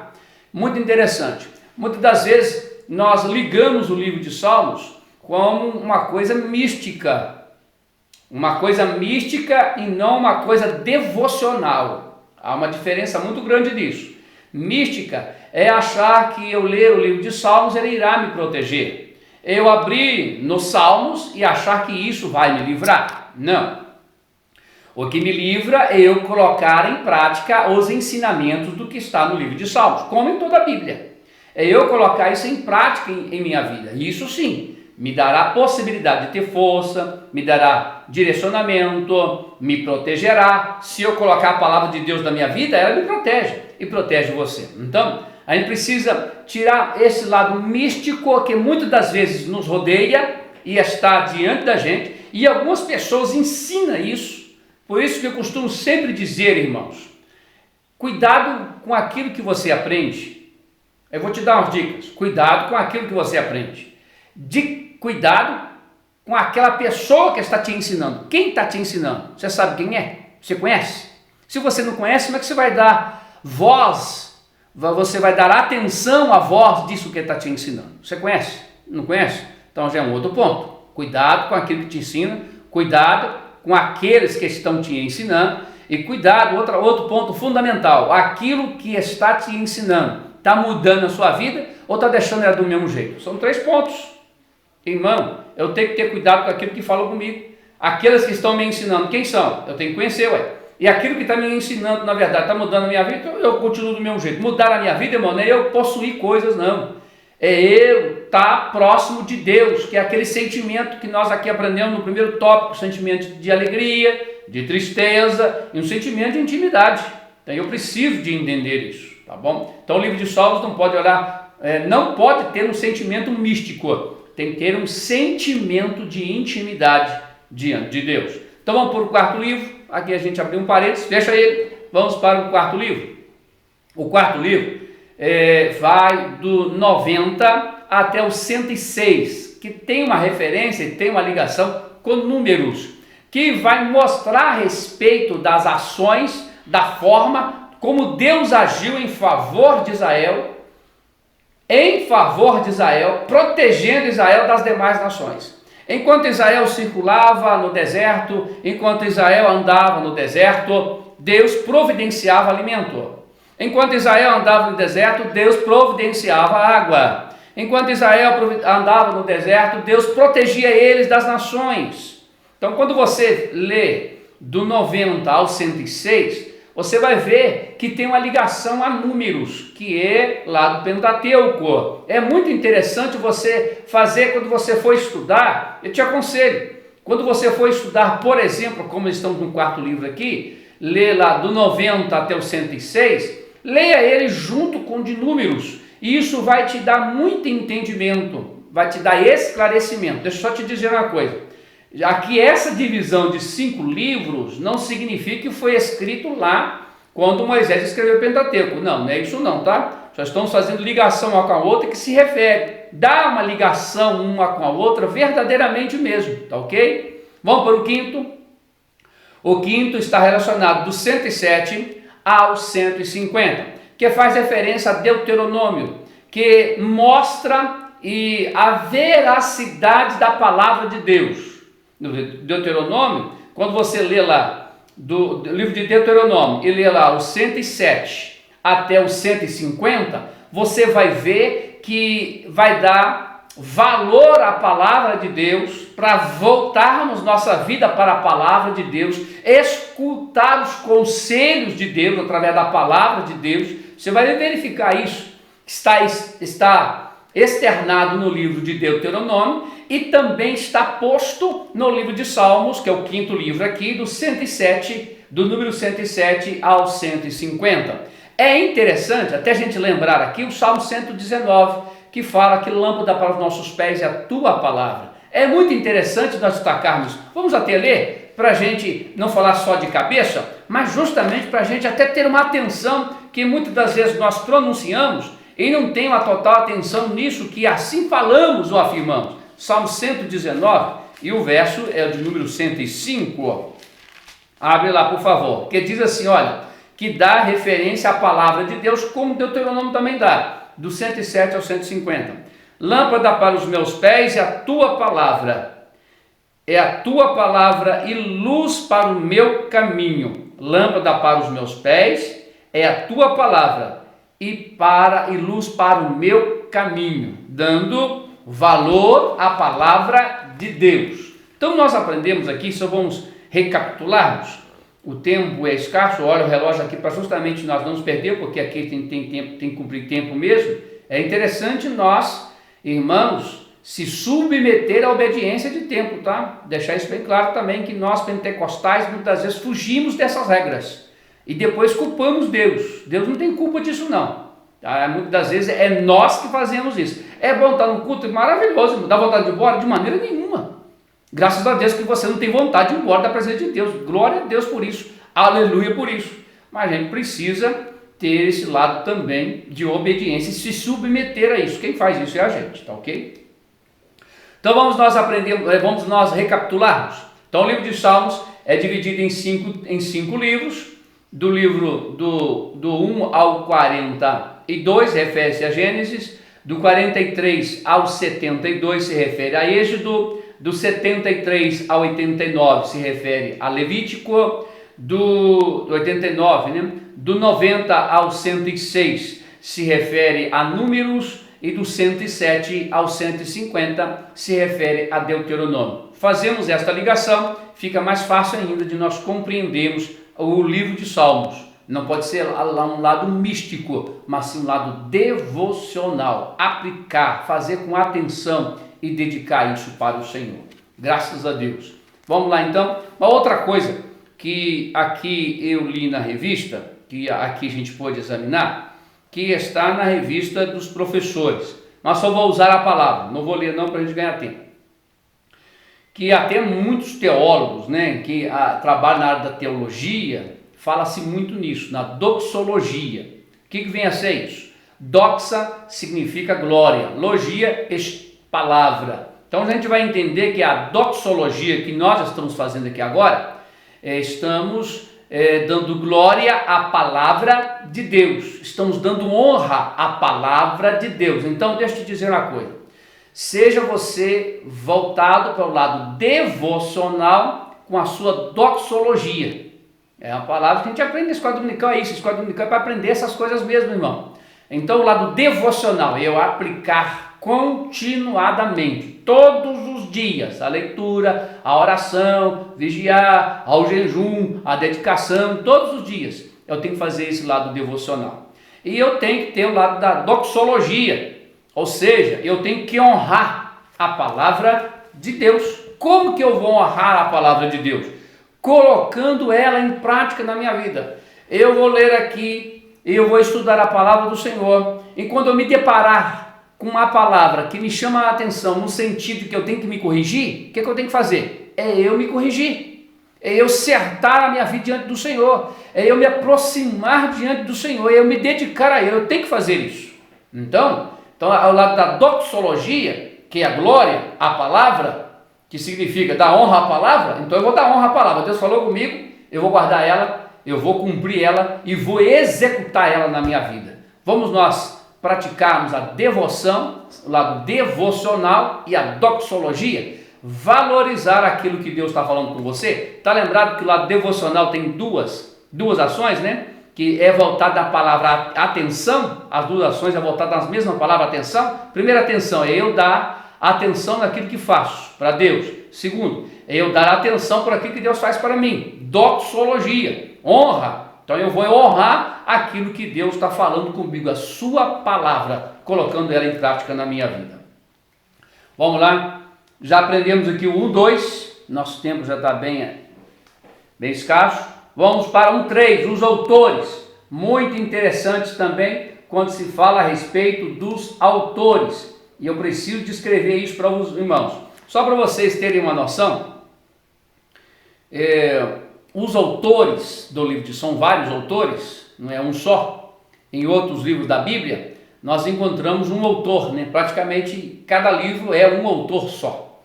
Muito interessante. Muitas das vezes nós ligamos o livro de Salmos como uma coisa mística. Uma coisa mística e não uma coisa devocional. Há uma diferença muito grande disso. Mística é achar que eu ler o livro de Salmos, ele irá me proteger. Eu abrir nos Salmos e achar que isso vai me livrar. Não. O que me livra é eu colocar em prática os ensinamentos do que está no livro de Salmos, como em toda a Bíblia. É eu colocar isso em prática em minha vida. Isso sim, me dará possibilidade de ter força, me dará direcionamento, me protegerá. Se eu colocar a palavra de Deus na minha vida, ela me protege e protege você. Então, a gente precisa tirar esse lado místico que muitas das vezes nos rodeia e está diante da gente, e algumas pessoas ensinam isso. Por isso que eu costumo sempre dizer, irmãos, cuidado com aquilo que você aprende. Eu vou te dar umas dicas. Cuidado com aquilo que você aprende. Cuidado com aquela pessoa que está te ensinando. Quem está te ensinando? Você sabe quem é? Você conhece? Se você não conhece, como é que você vai dar voz? Você vai dar atenção à voz disso que ele está te ensinando. Você conhece? Não conhece? Então já é um outro ponto. Cuidado com aquilo que te ensina. Cuidado com aqueles que estão te ensinando. E cuidado, outro ponto fundamental. Aquilo que está te ensinando está mudando a sua vida ou está deixando ela do mesmo jeito? São 3 pontos. Irmão, eu tenho que ter cuidado com aquilo que falam comigo. Aqueles que estão me ensinando, quem são? Eu tenho que conhecer, ué. E aquilo que está me ensinando, na verdade, está mudando a minha vida, então eu continuo do mesmo jeito. Mudar a minha vida, irmão, não é eu possuir coisas, não. É eu estar próximo de Deus, que é aquele sentimento que nós aqui aprendemos no primeiro tópico, sentimento de alegria, de tristeza e um sentimento de intimidade. Então eu preciso de entender isso, tá bom? Então o livro de Salmos não pode olhar, não pode ter um sentimento místico. Tem que ter um sentimento de intimidade diante de Deus. Então vamos para o quarto livro. Aqui a gente abriu um parênteses, fecha ele. Vamos para o quarto livro. O quarto livro vai do 90 até o 106, que tem uma referência e tem uma ligação com números, que vai mostrar a respeito das ações, da forma como Deus agiu em favor de Israel, protegendo Israel das demais nações. Enquanto Israel circulava no deserto, enquanto Israel andava no deserto, Deus providenciava alimento. Enquanto Israel andava no deserto, Deus providenciava água. Enquanto Israel andava no deserto, Deus protegia eles das nações. Então, quando você lê do 90 ao 106, você vai ver que tem uma ligação a números, que é lá do Pentateuco. É muito interessante você fazer quando você for estudar. Eu te aconselho, quando você for estudar, por exemplo, como estamos no quarto livro aqui, lê lá do 90 até o 106, leia ele junto com o de números. E isso vai te dar muito entendimento, vai te dar esclarecimento. Deixa eu só te dizer uma coisa. Aqui essa divisão de 5 livros não significa que foi escrito lá quando Moisés escreveu o Pentateuco. Não é isso não, tá? Já estamos fazendo ligação uma com a outra que se refere. Dá uma ligação uma com a outra verdadeiramente mesmo, tá ok? Vamos para o quinto. O quinto está relacionado do 107 ao 150, que faz referência a Deuteronômio, que mostra a veracidade da palavra de Deus. No Deuteronômio, quando você lê lá do livro de Deuteronômio e lê lá o 107 até o 150, você vai ver que vai dar valor à palavra de Deus, para voltarmos nossa vida para a palavra de Deus, escutar os conselhos de Deus através da palavra de Deus. Você vai verificar isso, está externado no livro de Deuteronômio e também está posto no livro de Salmos, que é o quinto livro aqui, do número 107 ao 150. É interessante até a gente lembrar aqui o Salmo 119, que fala que lâmpada para os nossos pés é a tua palavra. É muito interessante nós destacarmos. Vamos até ler, para a gente não falar só de cabeça, mas justamente para a gente até ter uma atenção que muitas das vezes nós pronunciamos e não tem uma total atenção nisso que assim falamos ou afirmamos. Salmo 119 e o verso é o de número 105. Abre lá, por favor, que diz assim, olha, que dá referência à palavra de Deus, como Deuteronômio também dá, do 107 ao 150. Lâmpada para os meus pés é a tua palavra, e luz para o meu caminho. Lâmpada para os meus pés é a tua palavra, e luz para o meu caminho, dando valor à palavra de Deus. Então nós aprendemos aqui, só vamos recapitularmos. O tempo é escasso, olha o relógio aqui para justamente nós não nos perder, porque aqui tem tempo, tem que cumprir tempo mesmo. É interessante nós, irmãos, se submeter à obediência de tempo, tá? Deixar isso bem claro também, que nós pentecostais muitas vezes fugimos dessas regras e depois culpamos Deus. Deus não tem culpa disso não. Tá? Muitas das vezes é nós que fazemos isso. É bom estar no culto, maravilhoso, não dá vontade de ir embora? De maneira nenhuma. Graças a Deus que você não tem vontade de ir embora da presença de Deus. Glória a Deus por isso. Aleluia por isso. Mas a gente precisa ter esse lado também de obediência e se submeter a isso. Quem faz isso é a gente, tá ok? Então vamos nós recapitularmos. Então o livro de Salmos é dividido em cinco livros. Do livro do 1 ao 42 refere-se a Gênesis. Do 43 ao 72 se refere a Êxodo. Do 73 ao 89 se refere a Levítico. Do 89, né? Do 90 ao 106 se refere a Números. E do 107 ao 150 se refere a Deuteronômio. Fazemos esta ligação, fica mais fácil ainda de nós compreendermos o livro de Salmos. Não pode ser lá um lado místico, mas sim um lado devocional. Aplicar, fazer com atenção e dedicar isso para o Senhor. Graças a Deus. Vamos lá então. Uma outra coisa que aqui eu li na revista, que aqui a gente pôde examinar, que está na revista dos professores. Mas só vou usar a palavra, não vou ler não para a gente ganhar tempo. Que até muitos teólogos, né, que trabalham na área da teologia, fala-se muito nisso, na doxologia. O que vem a ser isso? Doxa significa glória, logia, palavra. Então a gente vai entender que a doxologia que nós estamos fazendo aqui agora, estamos dando glória à palavra de Deus, estamos dando honra à palavra de Deus. Então deixa eu te dizer uma coisa, seja você voltado para o lado devocional com a sua doxologia. É uma palavra que a gente aprende na escola dominical, é isso, a escola dominical é para aprender essas coisas mesmo, irmão. Então o lado devocional é eu aplicar continuadamente, todos os dias, a leitura, a oração, vigiar, ao jejum, a dedicação, todos os dias eu tenho que fazer esse lado devocional. E eu tenho que ter o lado da doxologia, ou seja, eu tenho que honrar a palavra de Deus. Como que eu vou honrar a palavra de Deus? Colocando ela em prática na minha vida. Eu vou ler aqui, eu vou estudar a palavra do Senhor, e quando eu me deparar com uma palavra que me chama a atenção no sentido que eu tenho que me corrigir, o que eu tenho que fazer? É eu me corrigir, é eu acertar a minha vida diante do Senhor, é eu me aproximar diante do Senhor, é eu me dedicar a Ele, eu tenho que fazer isso. Então ao lado da doxologia, que é a glória, a palavra, que significa dar honra à palavra, então eu vou dar honra à palavra. Deus falou comigo, eu vou guardar ela, eu vou cumprir ela e vou executar ela na minha vida. Vamos nós praticarmos a devoção, o lado devocional e a doxologia, valorizar aquilo que Deus está falando com você. Está lembrado que o lado devocional tem duas ações, né? Que é voltada à palavra atenção, as duas ações é voltada às mesmas palavras atenção. Primeira atenção é eu dar atenção naquilo que faço para Deus. Segundo, é eu dar atenção por aquilo que Deus faz para mim. Doxologia, honra. Então eu vou honrar aquilo que Deus está falando comigo, a sua palavra, colocando ela em prática na minha vida. Vamos lá, já aprendemos aqui o 1, 2, nosso tempo já está bem escasso. Vamos para 1, 3, os autores, muito interessantes também, quando se fala a respeito dos autores. E eu preciso descrever isso para os irmãos. Só para vocês terem uma noção, os autores do livro são vários autores, não é um só. Em outros livros da Bíblia, nós encontramos um autor, né? Praticamente cada livro é um autor só.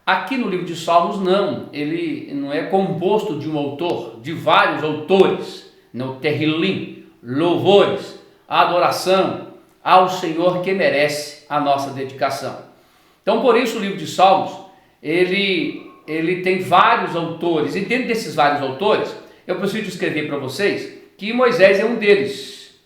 Aqui no livro de Salmos não, ele não é composto de um autor, de vários autores. No Terrilim, louvores, adoração ao Senhor que merece a nossa dedicação. Então, por isso o livro de Salmos, ele tem vários autores, e dentro desses vários autores, eu preciso descrever para vocês que Moisés é um deles.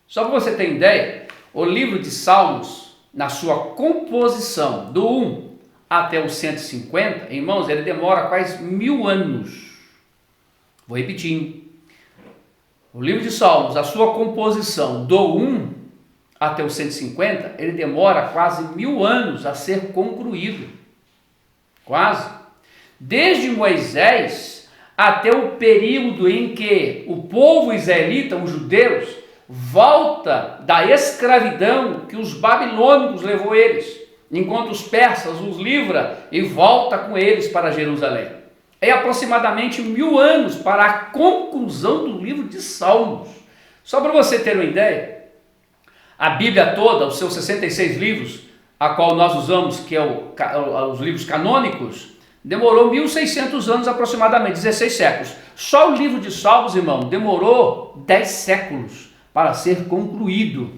Só para você ter ideia, o livro de Salmos, na sua composição, do 1 até o 150, irmãos, ele demora quase 1000 anos. Vou repetir. O livro de Salmos, a sua composição, do 1 até o 150, ele demora quase 1000 anos a ser concluído. Quase. Desde Moisés até o período em que o povo israelita, os judeus, volta da escravidão que os babilônicos levou eles, enquanto os persas os livra e volta com eles para Jerusalém. É aproximadamente 1000 anos para a conclusão do livro de Salmos. Só para você ter uma ideia, a Bíblia toda, os seus 66 livros, a qual nós usamos, que é os livros canônicos, demorou 1600 anos aproximadamente, 16 séculos. Só o livro de Salmos, irmão, demorou 10 séculos para ser concluído.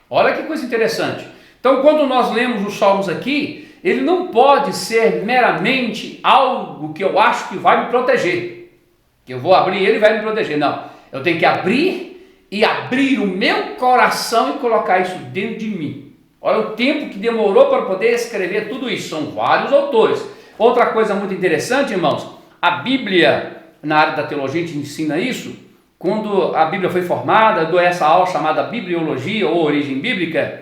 Olha que coisa interessante. Então, quando nós lemos os Salmos aqui, ele não pode ser meramente algo que eu acho que vai me proteger, que eu vou abrir ele e vai me proteger. Não, eu tenho que abrir e abrir o meu coração e colocar isso dentro de mim. Olha o tempo que demorou para poder escrever tudo isso. São vários autores. Outra coisa muito interessante, irmãos, a Bíblia, na área da teologia, a gente ensina isso. Quando a Bíblia foi formada, dou essa aula chamada Bibliologia ou Origem Bíblica.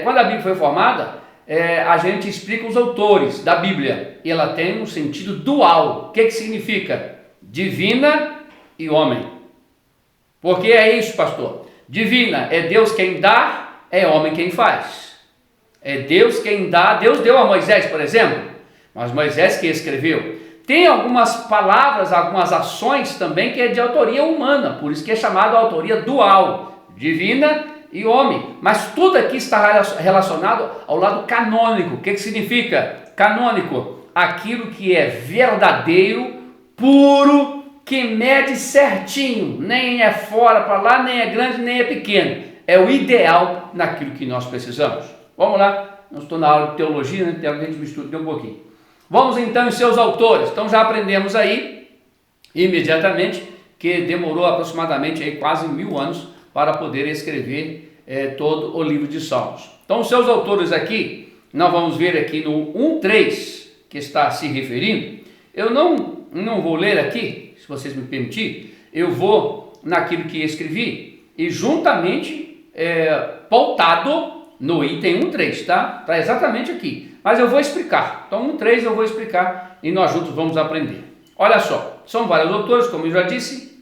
Quando a Bíblia foi formada, a gente explica os autores da Bíblia, e ela tem um sentido dual. O que significa? Divina e homem. Porque é isso, pastor. Divina é Deus quem dá, é homem quem faz. É Deus quem dá. Deus deu a Moisés, por exemplo, mas Moisés que escreveu. Tem algumas palavras, algumas ações também que é de autoria humana, por isso que é chamado autoria dual, divina e homem, mas tudo aqui está relacionado ao lado canônico. O que significa canônico? Aquilo que é verdadeiro, puro, que mede certinho, nem é fora para lá, nem é grande, nem é pequeno, é o ideal naquilo que nós precisamos. Vamos lá, não estou na aula de teologia, né? Tem alguém que me estuda um pouquinho. Vamos então em seus autores. Então já aprendemos aí, imediatamente, que demorou aproximadamente aí quase 1000 anos para poder escrever todo o livro de Salmos. Então os seus autores aqui, nós vamos ver aqui no 1:3, que está se referindo. Eu não vou ler aqui, se vocês me permitirem, eu vou naquilo que escrevi e juntamente pautado no item 1:3, tá? Está exatamente aqui. Mas eu vou explicar. Então 1:3 eu vou explicar e nós juntos vamos aprender. Olha só, são vários autores, como eu já disse.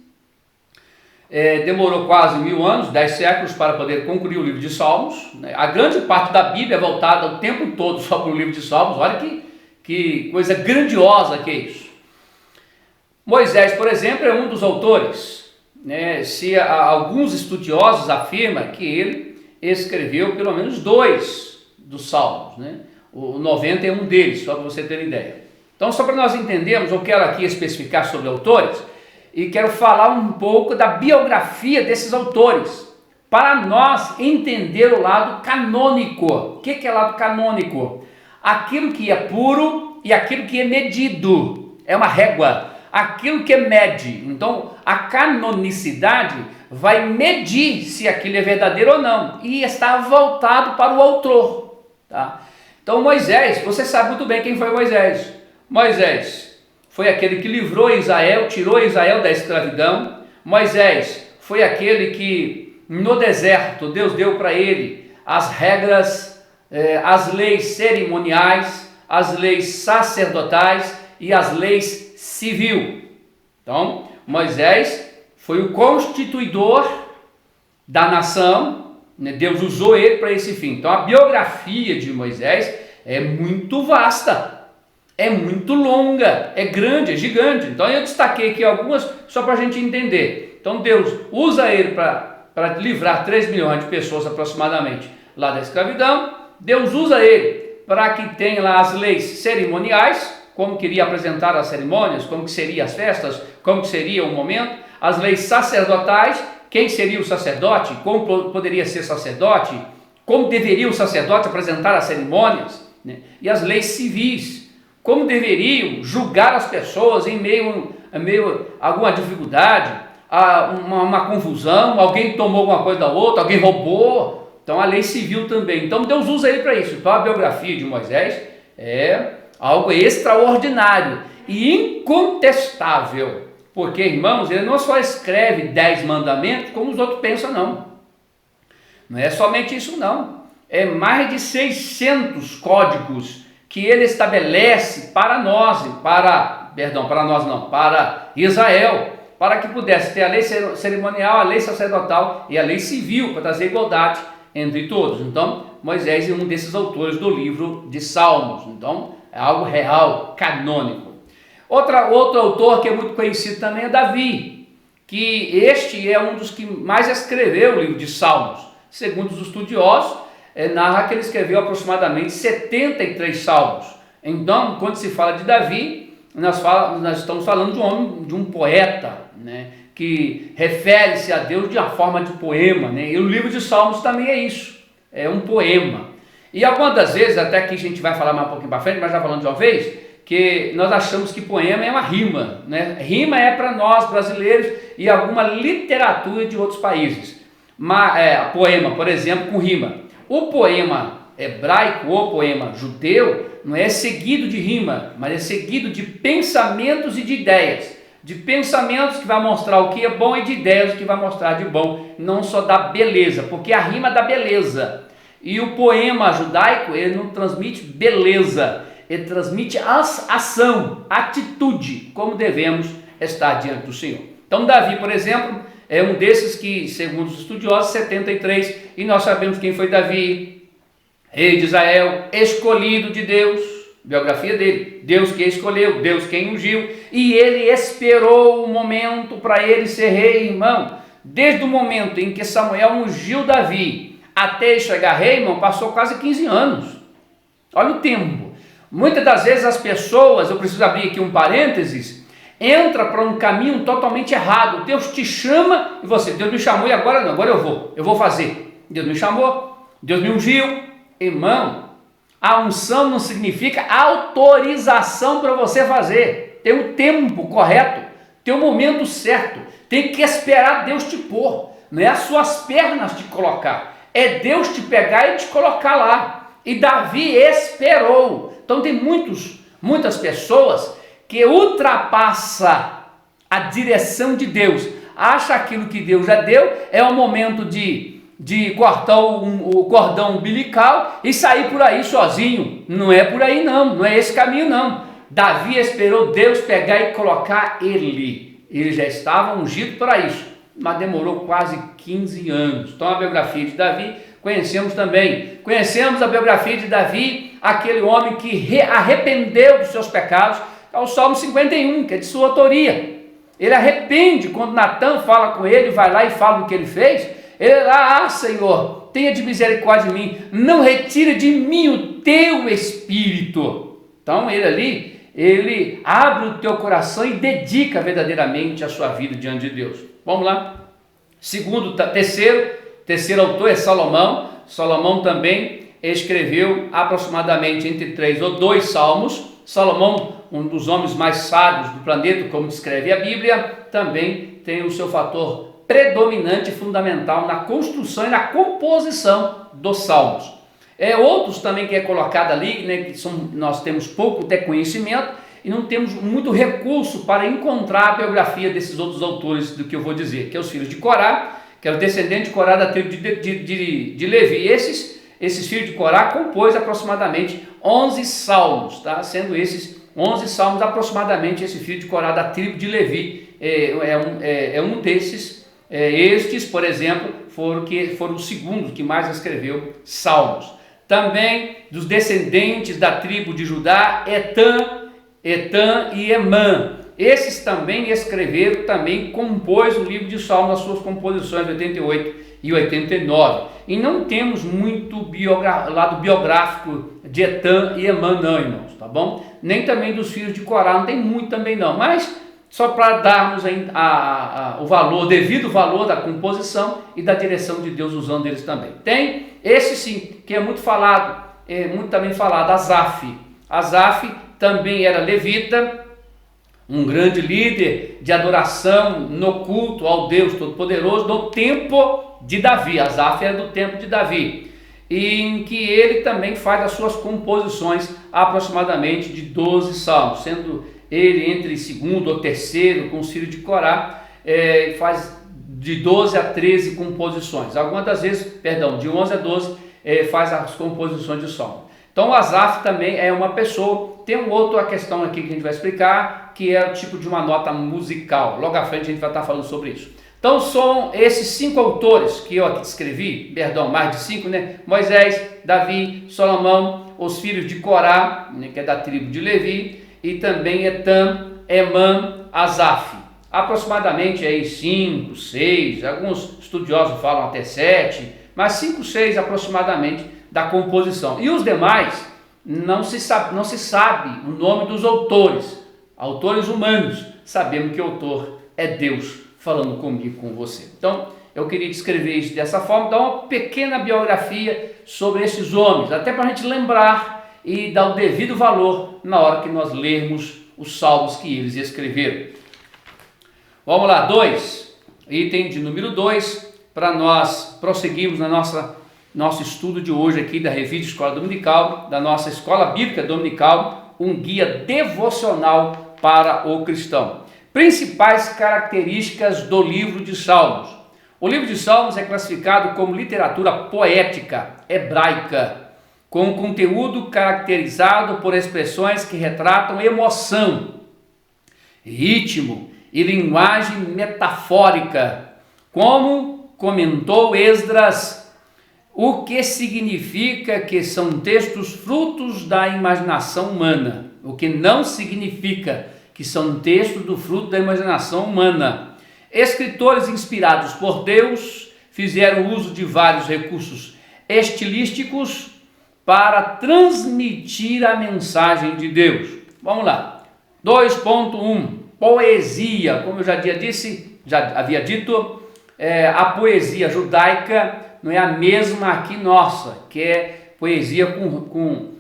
Demorou quase 1000 anos, 10 séculos para poder concluir o livro de Salmos. A grande parte da Bíblia é voltada o tempo todo só para o livro de Salmos. Olha que coisa grandiosa que é isso. Moisés, por exemplo, é um dos autores. Se alguns estudiosos afirmam que ele escreveu pelo menos 2 dos Salmos, né? O 90 é um deles, só para você ter ideia. Então, só para nós entendermos, eu quero aqui especificar sobre autores e quero falar um pouco da biografia desses autores, para nós entender o lado canônico. O que é lado canônico? Aquilo que é puro e aquilo que é medido, é uma régua, aquilo que mede. Então, a canonicidade vai medir se aquilo é verdadeiro ou não, e está voltado para o autor, tá? Então Moisés, você sabe muito bem quem foi Moisés. Moisés foi aquele que livrou Israel, tirou Israel da escravidão. Moisés foi aquele que no deserto Deus deu para ele as regras, as leis cerimoniais, as leis sacerdotais e as leis civil. Então Moisés foi o constituidor da nação, né? Deus usou ele para esse fim. Então a biografia de Moisés é muito vasta, é muito longa, é grande, é gigante. Então eu destaquei aqui algumas só para a gente entender. Então Deus usa ele para livrar 3 milhões de pessoas aproximadamente lá da escravidão. Deus usa ele para que tenha lá as leis cerimoniais, como queria apresentar as cerimônias, como que seriam as festas, como que seria o momento. As leis sacerdotais, quem seria o sacerdote, como poderia ser sacerdote, como deveria o sacerdote apresentar as cerimônias, né? E as leis civis, como deveriam julgar as pessoas em meio a alguma dificuldade, a uma confusão, alguém tomou alguma coisa da outra, alguém roubou. Então a lei civil também. Então Deus usa ele para isso. Então a biografia de Moisés é algo extraordinário e incontestável. Porque, irmãos, ele não só escreve 10 mandamentos como os outros pensam, não. Não é somente isso, não. É mais de 600 códigos que ele estabelece para nós, para Israel, para que pudesse ter a lei cerimonial, a lei sacerdotal e a lei civil, para trazer igualdade entre todos. Então, Moisés é um desses autores do livro de Salmos. Então, é algo real, canônico. Outro autor que é muito conhecido também é Davi, que este é um dos que mais escreveu o livro de Salmos. Segundo os estudiosos, narra que ele escreveu aproximadamente 73 salmos. Então, quando se fala de Davi, nós estamos falando de um poeta, né, que refere-se a Deus de uma forma de poema, né? E o livro de Salmos também é isso, é um poema. E algumas das vezes, até aqui a gente vai falar mais um pouquinho para frente, mas já falando de uma vez, que nós achamos que poema é uma rima, né? Rima é para nós brasileiros e alguma literatura de outros países. Poema, por exemplo, com rima. O poema hebraico ou poema judeu não é seguido de rima, mas é seguido de pensamentos e de ideias. De pensamentos que vai mostrar o que é bom e de ideias que vai mostrar de bom, não só da beleza, porque a rima dá beleza. E o poema judaico, ele não transmite beleza, ele transmite ação, atitude, como devemos estar diante do Senhor. Então Davi, por exemplo, é um desses que, segundo os estudiosos, 73, e nós sabemos quem foi Davi, rei de Israel, escolhido de Deus, biografia dele, Deus que escolheu, Deus quem ungiu, e ele esperou o momento para ele ser rei, irmão. Desde o momento em que Samuel ungiu Davi até chegar rei, irmão, passou quase 15 anos. Olha o tempo. Muitas das vezes as pessoas, eu preciso abrir aqui um parênteses, entra para um caminho totalmente errado. Deus te chama e você, Deus me chamou e agora não, agora eu vou fazer. Deus me chamou, Deus me ungiu. Irmão, a unção não significa autorização para você fazer. Tem o tempo correto, tem o momento certo, tem que esperar Deus te pôr. Não é as suas pernas te colocar, é Deus te pegar e te colocar lá. E Davi esperou. Então tem muitas pessoas que ultrapassam a direção de Deus, acha aquilo que Deus já deu, é o momento de cortar o cordão umbilical e sair por aí sozinho. Não é por aí não é esse caminho não. Davi esperou Deus pegar e colocar ele já estava ungido para isso, mas demorou quase 15 anos. Então a biografia de Davi conhecemos a biografia de Davi, aquele homem que arrependeu dos seus pecados. É o Salmo 51, que é de sua autoria. Ele arrepende quando Natã fala com ele, vai lá e fala o que ele fez. Ele lá, Senhor, tenha de misericórdia de mim, não retire de mim o teu espírito. Então ele abre o teu coração e dedica verdadeiramente a sua vida diante de Deus. Vamos lá. Terceiro autor é Salomão. Salomão também escreveu aproximadamente entre 3 ou 2 salmos. Salomão, um dos homens mais sábios do planeta, como descreve a Bíblia, também tem o seu fator predominante e fundamental na construção e na composição dos salmos. Outros também que é colocado ali, né, nós temos pouco de conhecimento e não temos muito recurso para encontrar a biografia desses outros autores do que eu vou dizer, que é os filhos de Corá, que é o descendente de Corá da tribo de Levi. Esses filhos de Corá compôs aproximadamente 11 salmos, tá? Sendo esses 11 salmos aproximadamente esse filho de Corá da tribo de Levi é um desses Estes, por exemplo, foram os segundos que mais escreveu salmos. Também dos descendentes da tribo de Judá, Etã e Emã. Esses também escreveram, também compôs o livro de Salmos, nas suas composições 88 e 89. E não temos muito lado biográfico de Etã e Emã não, irmãos, tá bom? Nem também dos filhos de Corá, não tem muito também não, mas só para darmos o valor, o devido valor da composição e da direção de Deus usando eles também. Tem esse sim, que é muito falado, muito também falado, Asaf. Asaf também era levita, um grande líder de adoração no culto ao Deus Todo-Poderoso no tempo de Davi. Asaf era do tempo de Davi, em que ele também faz as suas composições, aproximadamente de 12 salmos, sendo ele entre segundo ou terceiro com os filhos de Corá, faz de 12 a 13 composições, algumas das vezes, de 11 a 12 faz as composições de salmo. Então o Asaf também é uma pessoa. Tem outra questão aqui que a gente vai explicar, que é o tipo de uma nota musical. Logo à frente a gente vai estar falando sobre isso. Então são esses 5 autores que eu aqui escrevi, mais de 5, né? Moisés, Davi, Salomão, os filhos de Corá, né, que é da tribo de Levi, e também Etã, Emã, Asaf. Aproximadamente aí 5, 6, alguns estudiosos falam até 7, mas 5, 6 aproximadamente da composição. E os demais, não se sabe o nome dos autores humanos. Sabemos que o autor é Deus falando comigo, com você. Então, eu queria descrever isso dessa forma, dar uma pequena biografia sobre esses homens, até para a gente lembrar e dar o devido valor na hora que nós lermos os salmos que eles escreveram. Vamos lá, item de número 2, para nós prosseguirmos na nosso estudo de hoje aqui da Revista Escola Dominical, da nossa Escola Bíblica Dominical, um guia devocional para o cristão. Principais características do livro de Salmos. O livro de Salmos é classificado como literatura poética hebraica, com conteúdo caracterizado por expressões que retratam emoção, ritmo e linguagem metafórica, como comentou Esdras, o que significa que são textos frutos da imaginação humana, o que não significa que são textos do fruto da imaginação humana. Escritores inspirados por Deus fizeram uso de vários recursos estilísticos para transmitir a mensagem de Deus. Vamos lá. 2.1. Poesia. Como eu já havia dito, a poesia judaica não é a mesma aqui nossa, que é poesia com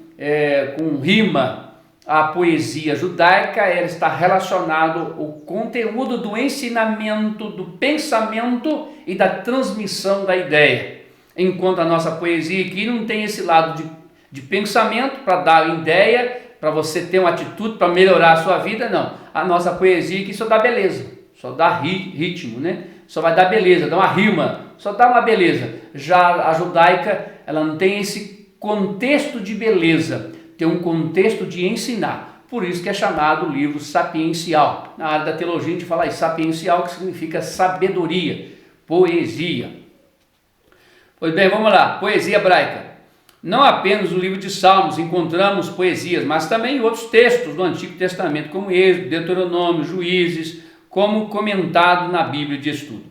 rima. A poesia judaica ela está relacionado ao conteúdo do ensinamento, do pensamento e da transmissão da ideia. Enquanto a nossa poesia aqui não tem esse lado de pensamento para dar ideia, para você ter uma atitude para melhorar a sua vida, não. A nossa poesia aqui só dá beleza, só dá ritmo, né? Só vai dar beleza, dá uma rima, só dá uma beleza. Já a judaica, ela não tem esse contexto de beleza, tem um contexto de ensinar. Por isso que é chamado livro sapiencial. Na área da teologia a gente fala sapiencial, que significa sabedoria, poesia. Pois bem, vamos lá, poesia hebraica. Não apenas no livro de Salmos encontramos poesias, mas também outros textos do Antigo Testamento, como Êxodo, Deuteronômio, Juízes, como comentado na Bíblia de estudo.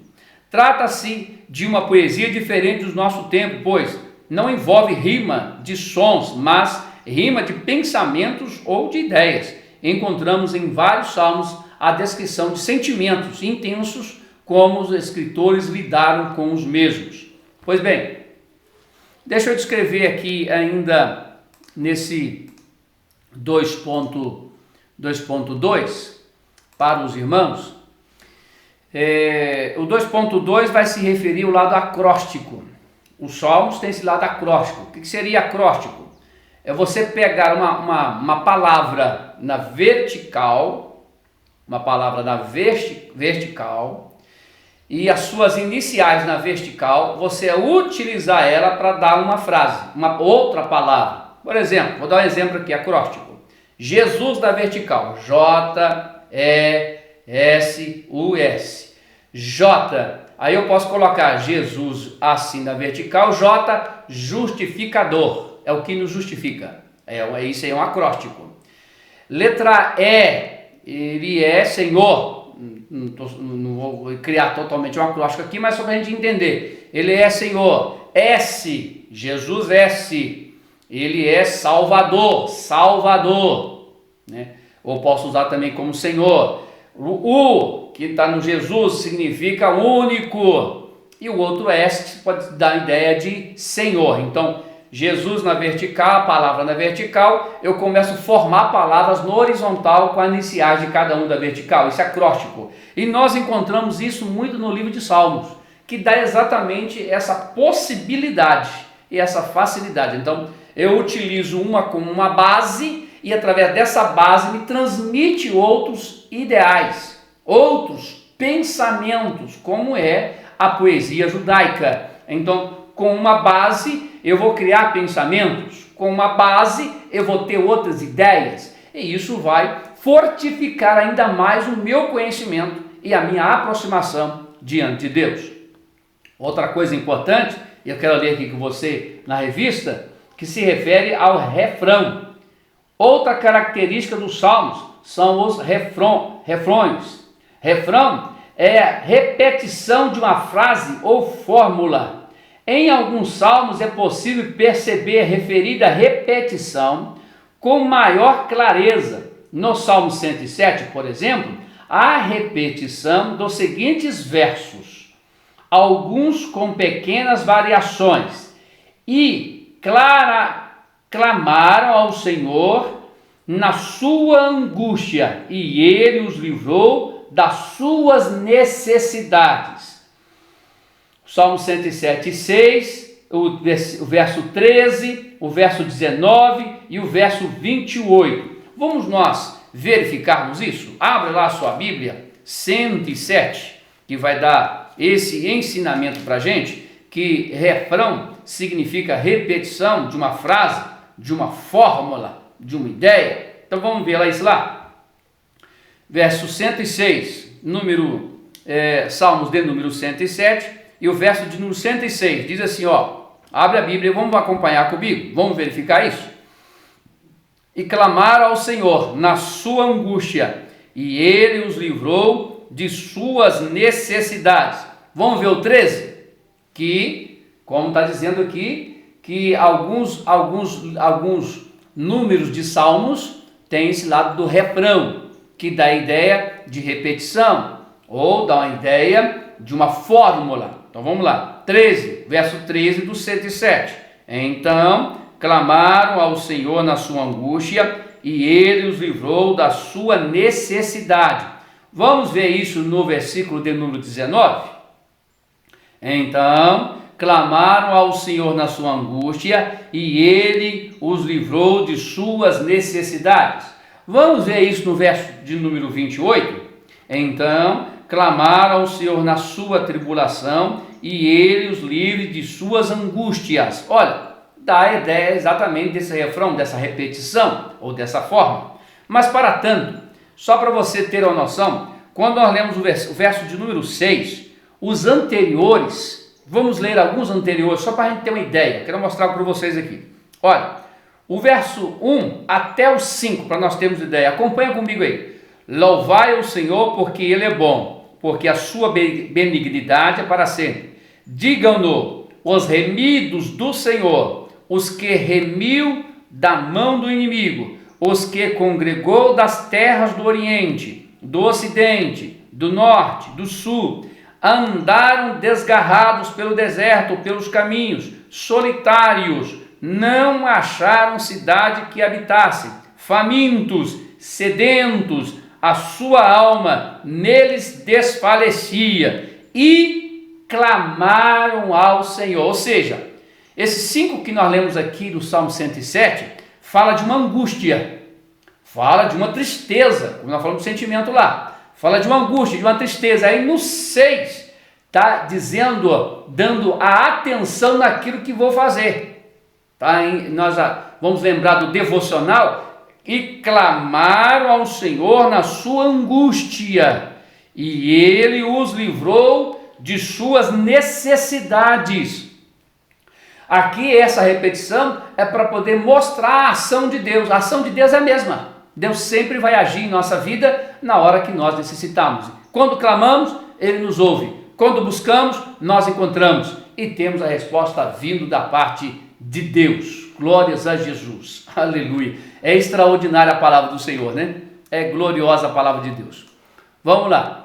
Trata-se de uma poesia diferente do nosso tempo, pois não envolve rima de sons, mas rima de pensamentos ou de ideias. Encontramos em vários salmos a descrição de sentimentos intensos, como os escritores lidaram com os mesmos. Pois bem, deixa eu descrever aqui ainda nesse 2.2 para os irmãos. O 2.2 vai se referir ao lado acróstico. Os salmos têm esse lado acróstico. O que seria acróstico? É você pegar uma palavra na vertical, vertical, e as suas iniciais na vertical, você utilizar ela para dar uma frase, uma outra palavra. Por exemplo, vou dar um exemplo aqui, acróstico. Jesus na vertical, J-E-S-U-S. J, Aí eu posso colocar Jesus assim na vertical, J, justificador, é o que nos justifica. Isso aí é um acróstico. Letra E, ele é Senhor. Não vou criar totalmente um acróstico aqui, mas só para a gente entender. Ele é Senhor. S, Jesus S, ele é Salvador, né? Ou posso usar também como Senhor. O que está no Jesus significa único, e o outro S pode dar a ideia de Senhor. Então, Jesus na vertical, a palavra na vertical, eu começo a formar palavras no horizontal com as iniciais de cada um da vertical, esse acróstico. E nós encontramos isso muito no livro de Salmos, que dá exatamente essa possibilidade e essa facilidade. Então, eu utilizo uma como uma base e através dessa base me transmite outros ideais, outros pensamentos, como é a poesia judaica. Então, com uma base eu vou criar pensamentos, com uma base eu vou ter outras ideias, e isso vai fortificar ainda mais o meu conhecimento e a minha aproximação diante de Deus. Outra coisa importante, e eu quero ler aqui com você na revista, que se refere ao refrão. Outra característica dos salmos são os refrões. Refrão é a repetição de uma frase ou fórmula. Em alguns salmos é possível perceber a referida repetição com maior clareza. No Salmo 107, por exemplo, há repetição dos seguintes versos, alguns com pequenas variações. E clamaram ao Senhor na sua angústia, e ele os livrou das suas necessidades. Salmo 107, 6, o verso 13, o verso 19 e o verso 28. Vamos nós verificarmos isso? Abra lá a sua Bíblia, 107, que vai dar esse ensinamento para a gente, que refrão significa repetição de uma frase, de uma fórmula, de uma ideia. Então vamos ver lá isso lá. Verso 106, Salmos de número 107, e o verso de número 106, diz assim, abre a Bíblia e vamos acompanhar comigo, vamos verificar isso. E clamaram ao Senhor na sua angústia, e ele os livrou de suas necessidades. Vamos ver o 13? Que, como está dizendo aqui, que alguns números de salmos têm esse lado do refrão, que dá a ideia de repetição, ou dá uma ideia de uma fórmula. Então vamos lá, 13, verso 13 do 107. Então clamaram ao Senhor na sua angústia, e ele os livrou da sua necessidade. Vamos ver isso no versículo de número 19? Então clamaram ao Senhor na sua angústia, e ele os livrou de suas necessidades. Vamos ver isso no verso de número 28? Então clamaram ao Senhor na sua tribulação, e ele os livre de suas angústias. Olha, dá a ideia exatamente desse refrão, dessa repetição, ou dessa forma. Mas para tanto, só para você ter uma noção, quando nós lemos o verso de número 6, os anteriores, vamos ler alguns anteriores, só para a gente ter uma ideia, quero mostrar para vocês aqui. Olha, o verso 1 até o 5, para nós termos ideia, acompanha comigo aí. Louvai o Senhor porque Ele é bom, porque a sua benignidade é para sempre. Digam-no os remidos do Senhor, os que remiu da mão do inimigo, os que congregou das terras do Oriente, do Ocidente, do Norte, do Sul, andaram desgarrados pelo deserto, pelos caminhos, solitários, não acharam cidade que habitassem, famintos, sedentos, a sua alma neles desfalecia, e clamaram ao Senhor. Ou seja, esses 5 que nós lemos aqui do Salmo 107, fala de uma angústia, fala de uma tristeza, como nós falamos do sentimento lá, fala de uma angústia, de uma tristeza. Aí no 6, está dizendo, dando a atenção naquilo que vou fazer. Nós vamos lembrar do devocional, e clamaram ao Senhor na sua angústia, e ele os livrou de suas necessidades. Aqui essa repetição é para poder mostrar a ação de Deus. A ação de Deus é a mesma. Deus sempre vai agir em nossa vida na hora que nós necessitamos. Quando clamamos, Ele nos ouve. Quando buscamos, nós encontramos. E temos a resposta vindo da parte de Deus. Glórias a Jesus. Aleluia. É extraordinária a palavra do Senhor, né? É gloriosa a palavra de Deus. Vamos lá.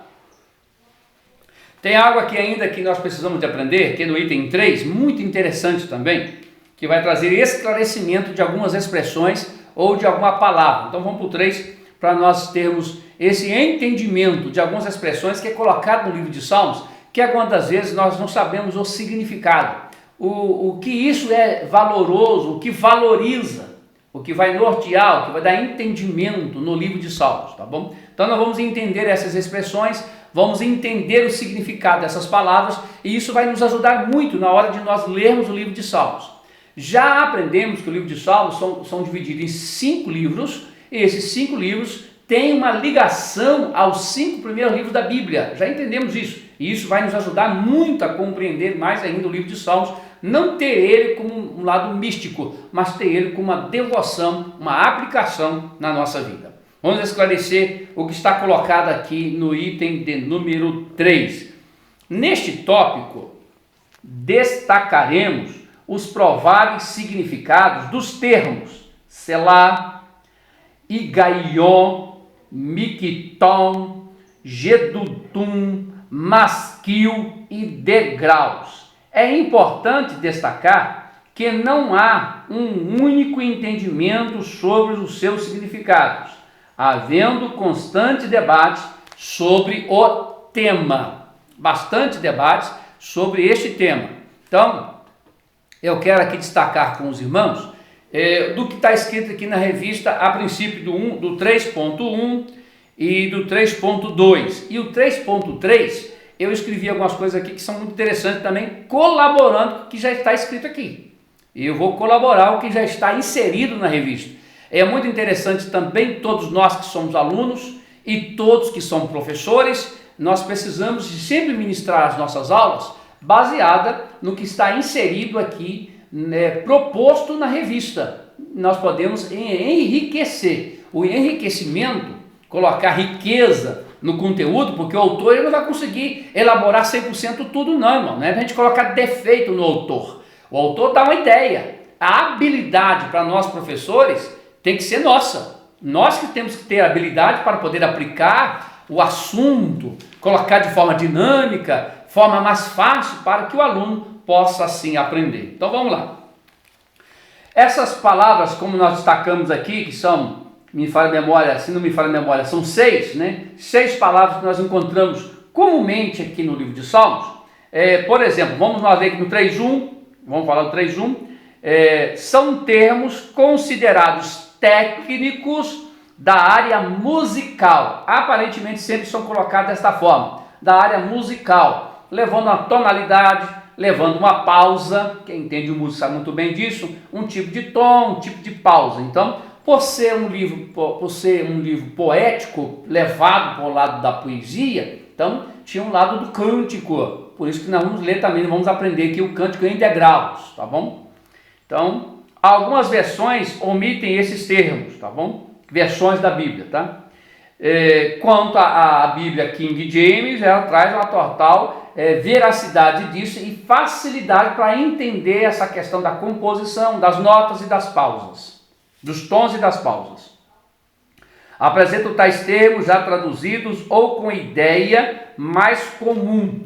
Tem algo aqui ainda que nós precisamos de aprender, que é no item 3, muito interessante também, que vai trazer esclarecimento de algumas expressões ou de alguma palavra. Então vamos para o 3, para nós termos esse entendimento de algumas expressões que é colocado no livro de Salmos, que algumas das vezes nós não sabemos o significado, o que isso é valoroso, o que valoriza, o que vai nortear, o que vai dar entendimento no livro de Salmos, tá bom? Então nós vamos entender essas expressões, vamos entender o significado dessas palavras e isso vai nos ajudar muito na hora de nós lermos o livro de Salmos. Já aprendemos que o livro de Salmos são divididos em 5 livros e esses 5 livros têm uma ligação aos 5 primeiros livros da Bíblia. Já entendemos isso e isso vai nos ajudar muito a compreender mais ainda o livro de Salmos, não ter ele como um lado místico, mas ter ele como uma devoção, uma aplicação na nossa vida. Vamos esclarecer o que está colocado aqui no item de número 3. Neste tópico, destacaremos os prováveis significados dos termos Selá, Higaion, Miquiton, Gedutum, Masquil e degraus. É importante destacar que não há um único entendimento sobre os seus significados, havendo constante debate sobre o tema. Bastante debates sobre este tema. Então, eu quero aqui destacar com os irmãos do que está escrito aqui na revista, a princípio do 3.1 e do 3.2. E o 3.3, eu escrevi algumas coisas aqui que são muito interessantes também, colaborando com o que já está escrito aqui. E eu vou colaborar com o que já está inserido na revista. É muito interessante também, todos nós que somos alunos e todos que somos professores, nós precisamos de sempre ministrar as nossas aulas baseada no que está inserido aqui, proposto na revista. Nós podemos enriquecer. O enriquecimento, colocar riqueza no conteúdo, porque o autor ele não vai conseguir elaborar 100% tudo não, irmão. Não é para a gente colocar defeito no autor. O autor dá uma ideia. A habilidade para nós professores tem que ser nossa. Nós que temos que ter a habilidade para poder aplicar o assunto, colocar de forma dinâmica, forma mais fácil para que o aluno possa assim aprender. Então vamos lá. Essas palavras, como nós destacamos aqui, que são, me falha a memória, se não me falha a memória, são 6, né? 6 palavras que nós encontramos comumente aqui no livro de Salmos. Por exemplo, vamos nós ver aqui no 3.1, vamos falar do 3.1, são termos considerados técnicos da área musical. Aparentemente sempre são colocados desta forma, da área musical, levando uma tonalidade, levando uma pausa, quem entende o músico sabe muito bem disso, um tipo de tom, um tipo de pausa. Então, por ser um livro poético, levado para o lado da poesia, então tinha um lado do cântico, por isso que nós vamos ler também, vamos aprender aqui o cântico em degraus, tá bom? Então, algumas versões omitem esses termos, tá bom? Versões da Bíblia, tá? Quanto à Bíblia King James, ela traz uma total veracidade disso e facilidade para entender essa questão da composição, das notas e das pausas, dos tons e das pausas. Apresenta tais termos já traduzidos ou com ideia mais comum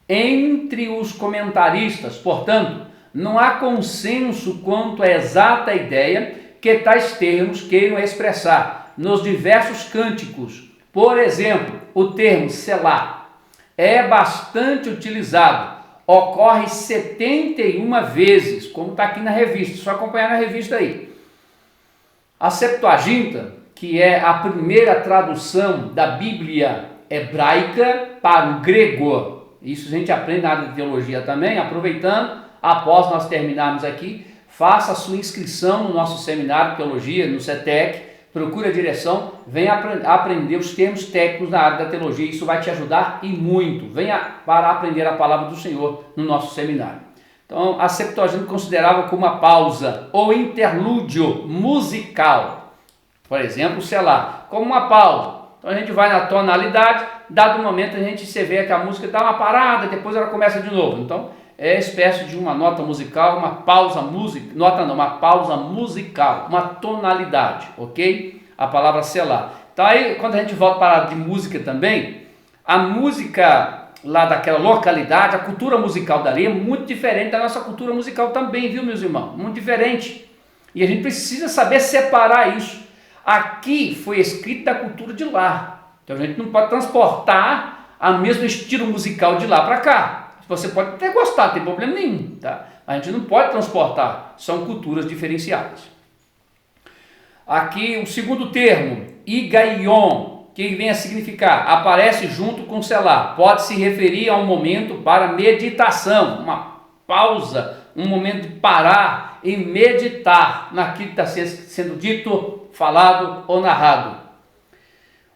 entre os comentaristas, portanto, não há consenso quanto à exata ideia que tais termos queiram expressar nos diversos cânticos. Por exemplo, o termo Selá é bastante utilizado, ocorre 71 vezes, como está aqui na revista, só acompanhar na revista aí. A Septuaginta, que é a primeira tradução da Bíblia hebraica para o grego, isso a gente aprende na área de teologia também, aproveitando, após nós terminarmos aqui, faça a sua inscrição no nosso seminário de teologia, no CETEC, procure a direção, venha aprender os termos técnicos na área da teologia, isso vai te ajudar e muito. Venha para aprender a palavra do Senhor no nosso seminário. Então, a Septuaginta considerava como uma pausa ou interlúdio musical, por exemplo, sei lá, como uma pausa. Então a gente vai na tonalidade, dado momento você vê que a música dá uma parada, depois ela começa de novo. Então é espécie de uma nota musical, uma pausa uma pausa musical, uma tonalidade, ok? A palavra selar. Então aí quando a gente volta para a de música também, a música lá daquela localidade, a cultura musical dali é muito diferente da nossa cultura musical também, viu, meus irmãos? Muito diferente. E a gente precisa saber separar isso. Aqui foi escrito da cultura de lá. Então a gente não pode transportar o mesmo estilo musical de lá para cá. Você pode até gostar, não tem problema nenhum, tá? A gente não pode transportar, são culturas diferenciadas. Aqui o segundo termo, igaion, que vem a significar, aparece junto com selar, pode se referir a um momento para meditação, uma pausa, um momento de parar e meditar naquilo que está sendo dito, falado ou narrado.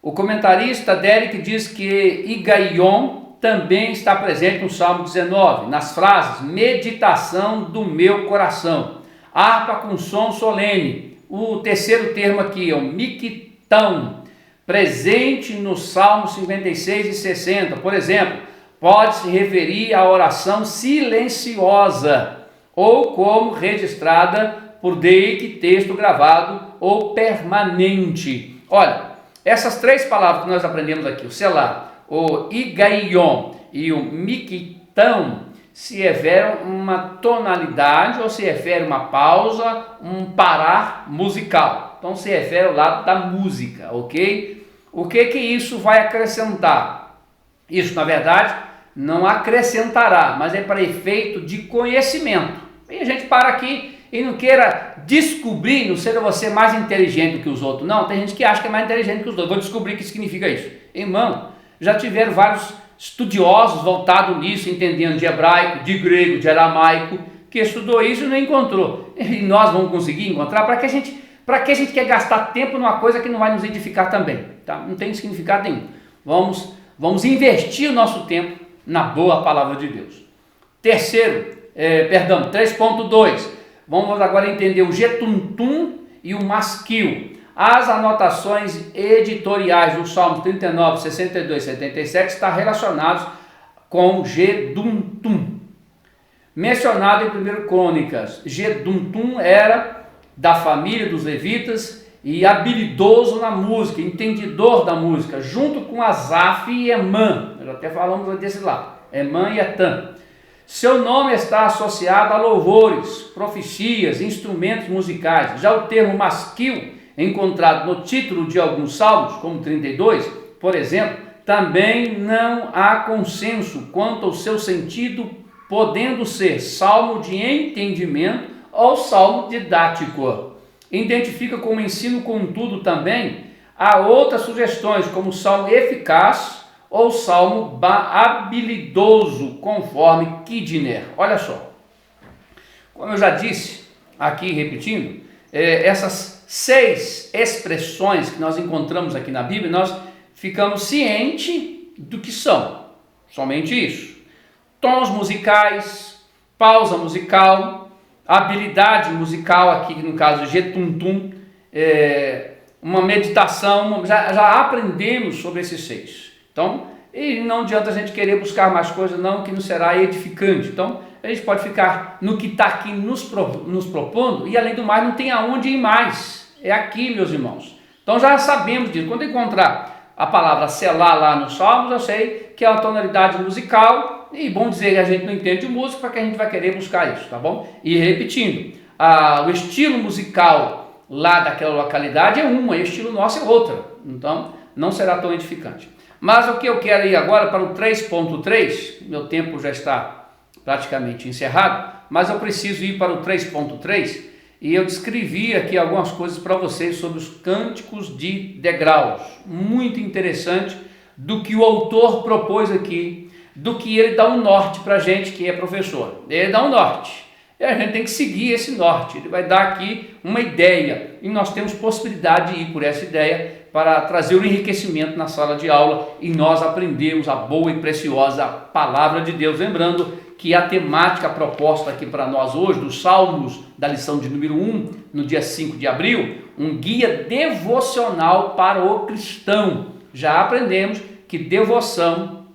O comentarista Derek diz que igaion também está presente no Salmo 19, nas frases meditação do meu coração, harpa com som solene. O terceiro termo aqui é o miquitão, presente no Salmo 56 e 60, por exemplo, pode se referir à oração silenciosa ou como registrada por Derek, texto gravado ou permanente. Olha, essas três palavras que nós aprendemos aqui, o selar, o igaion e o miquitão, se referem a uma tonalidade ou se refere a uma pausa, um parar musical. Então se refere ao lado da música, ok? O que isso vai acrescentar? Isso, na verdade, não acrescentará, mas é para efeito de conhecimento. E a gente para aqui e não queira descobrir, não seja você mais inteligente do que os outros. Não, tem gente que acha que é mais inteligente que os outros. Vou descobrir o que significa isso. Irmão, já tiveram vários estudiosos voltados nisso, entendendo de hebraico, de grego, de aramaico, que estudou isso e não encontrou. E nós vamos conseguir encontrar? Para que a gente quer gastar tempo numa coisa que não vai nos edificar também? Tá? Não tem significado nenhum. Vamos investir o nosso tempo na boa palavra de Deus. 3.2. Vamos agora entender o getuntum e o masquil. As anotações editoriais do Salmo 39, 62 e 77 estão relacionados com Geduntum. Mencionado em 1 Crônicas, Geduntum era da família dos levitas e habilidoso na música, entendidor da música, junto com Asaf e Emã. Nós até falamos desse lá, Emã e Etã. Seu nome está associado a louvores, profecias, instrumentos musicais. Já o termo masquil, encontrado no título de alguns salmos, como 32, por exemplo, também não há consenso quanto ao seu sentido, podendo ser salmo de entendimento ou salmo didático. Identifica como ensino, contudo, também há outras sugestões, como salmo eficaz ou salmo habilidoso, conforme Kidner. Olha só, como eu já disse, aqui repetindo, essas 6 expressões que nós encontramos aqui na Bíblia, nós ficamos cientes do que são, somente isso. Tons musicais, pausa musical, habilidade musical, aqui no caso getuntum, uma meditação, já aprendemos sobre esses 6. Então, e não adianta a gente querer buscar mais coisas não, que não será edificante. Então, a gente pode ficar no que está aqui nos propondo e além do mais não tem aonde ir mais. É aqui, meus irmãos. Então já sabemos disso. Quando encontrar a palavra selar lá nos Salmos, eu sei que é uma tonalidade musical e bom dizer que a gente não entende de música para que a gente vai querer buscar isso, tá bom? E repetindo, o estilo musical lá daquela localidade é uma, e o estilo nosso é outra. Então não será tão edificante. Mas o que eu quero ir agora para o 3.3, meu tempo já está praticamente encerrado, mas eu preciso ir para o 3.3 e eu descrevi aqui algumas coisas para vocês sobre os cânticos de degraus. Muito interessante do que o autor propôs aqui, do que ele dá um norte para a gente que é professor. Ele dá um norte. E a gente tem que seguir esse norte. Ele vai dar aqui uma ideia e nós temos possibilidade de ir por essa ideia para trazer o enriquecimento na sala de aula e nós aprendemos a boa e preciosa palavra de Deus. Lembrando que a temática proposta aqui para nós hoje, dos Salmos da lição de número 1, no dia 5 de abril, um guia devocional para o cristão. Já aprendemos que devoção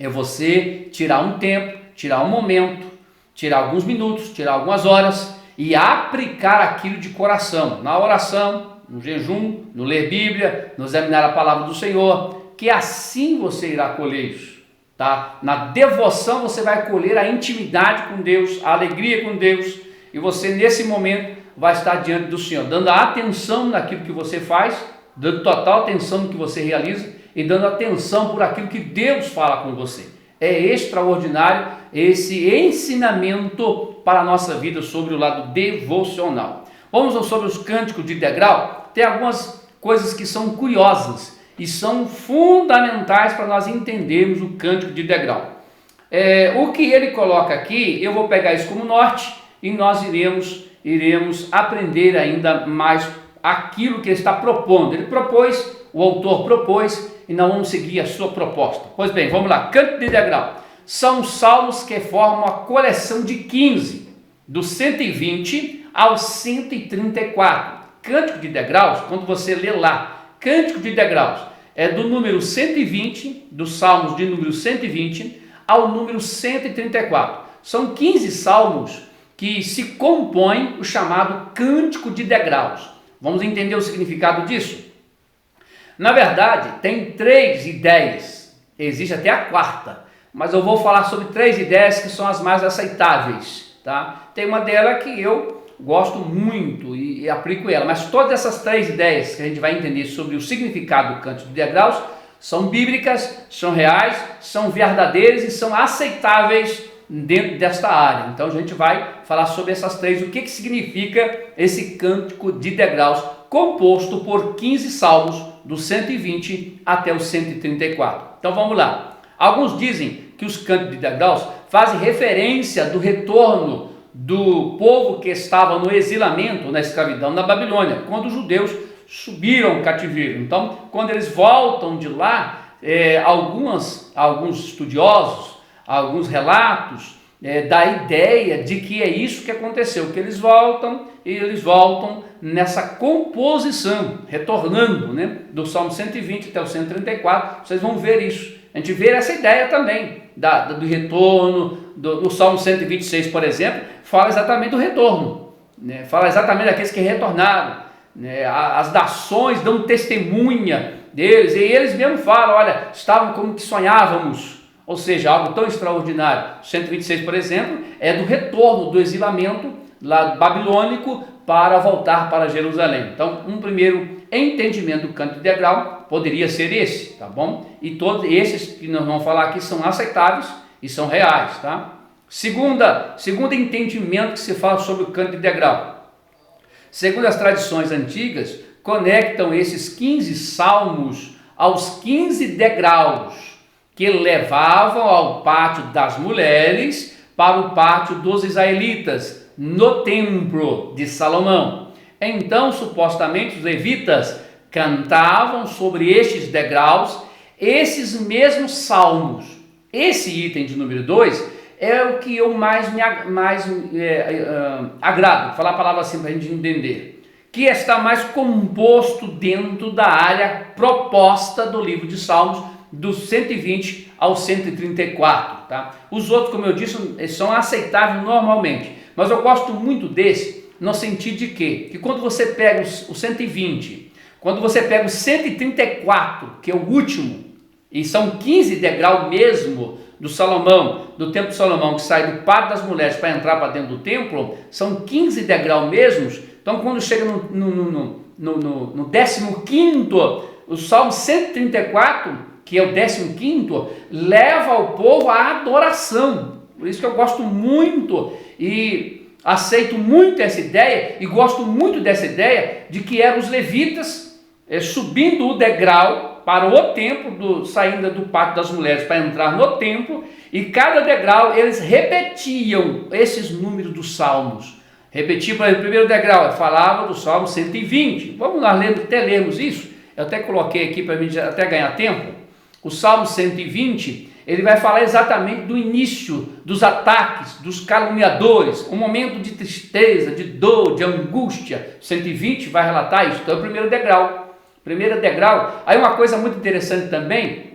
é você tirar um tempo, tirar um momento, tirar alguns minutos, tirar algumas horas e aplicar aquilo de coração, na oração, no jejum, no ler Bíblia, no examinar a palavra do Senhor, que assim você irá colher isso, tá? Na devoção você vai colher a intimidade com Deus, a alegria com Deus, e você nesse momento vai estar diante do Senhor, dando atenção naquilo que você faz, dando total atenção no que você realiza e dando atenção por aquilo que Deus fala com você. É extraordinário esse ensinamento para a nossa vida sobre o lado devocional. Vamos sobre os cânticos de degrau. Tem algumas coisas que são curiosas e são fundamentais para nós entendermos o cântico de degrau. O que ele coloca aqui, eu vou pegar isso como norte e nós iremos aprender ainda mais aquilo que ele está propondo. Ele propôs, o autor propôs, e nós vamos seguir a sua proposta. Pois bem, vamos lá. Cântico de degrau. São salmos que formam a coleção de 15, do 120 ao 134. Cântico de degraus, quando você lê lá, Cântico de degraus, é do número 120, dos salmos de número 120 ao número 134. São 15 salmos que se compõem o chamado Cântico de degraus. Vamos entender o significado disso? Na verdade, tem 3 ideias, existe até a quarta, mas eu vou falar sobre 3 ideias que são as mais aceitáveis, tá? Tem uma delas que eu gosto muito e aplico ela, mas todas essas 3 ideias que a gente vai entender sobre o significado do Cântico de degraus são bíblicas, são reais, são verdadeiras e são aceitáveis dentro desta área. Então a gente vai falar sobre essas 3, o que significa esse Cântico de degraus, composto por 15 salmos, do 120 até o 134. Então vamos lá. Alguns dizem que os cânticos de degraus fazem referência do retorno do povo que estava no exilamento, na escravidão na Babilônia, quando os judeus subiram ao cativeiro. Então, quando eles voltam de lá, alguns estudiosos, alguns relatos da ideia de que é isso que aconteceu, que eles voltam nessa composição, retornando, né, do Salmo 120 até o 134, vocês vão ver isso. A gente vê essa ideia também do retorno, do Salmo 126, por exemplo, fala exatamente do retorno, né, fala exatamente daqueles que retornaram, né, as nações dão testemunha deles, e eles mesmo falam, olha, estavam como que sonhávamos, ou seja, algo tão extraordinário. 126, por exemplo, é do retorno do exilamento lá babilônico para voltar para Jerusalém. Então, um primeiro entendimento do Cântico de degrau poderia ser esse, tá bom? E todos esses que nós vamos falar aqui são aceitáveis e são reais, tá? Segundo entendimento que se fala sobre o Cântico de degrau. Segundo as tradições antigas, conectam esses 15 salmos aos 15 degraus que levavam ao pátio das mulheres para o pátio dos israelitas, no templo de Salomão. Então, supostamente, os levitas cantavam sobre estes degraus, esses mesmos salmos. Esse item de número 2 é o que eu mais agrado, falar a palavra assim para a gente entender, que está mais composto dentro da área proposta do livro de Salmos, do 120 ao 134, tá? Os outros, como eu disse, são aceitáveis normalmente, mas eu gosto muito desse, no sentido de quê? Que quando você pega o 120, quando você pega o 134, que é o último, e são 15 degraus mesmo do Salomão, do templo de Salomão, que sai do pátio das mulheres para entrar para dentro do templo, são 15 degraus mesmos. Então quando chega no 15º, o Salmo 134, que é o 15º, leva o povo à adoração. Por isso que eu gosto muito e aceito muito essa ideia e gosto muito dessa ideia de que eram os levitas subindo o degrau para o templo, saindo do pátio das mulheres para entrar no templo, e cada degrau eles repetiam esses números dos salmos. Repetia, por exemplo, o primeiro degrau falava do Salmo 120. Vamos lá, até lermos isso. Eu até coloquei aqui para mim até ganhar tempo. O Salmo 120, ele vai falar exatamente do início dos ataques, dos caluniadores, um momento de tristeza, de dor, de angústia. 120 vai relatar isso. Então é o primeiro degrau. Primeiro degrau. Aí uma coisa muito interessante também,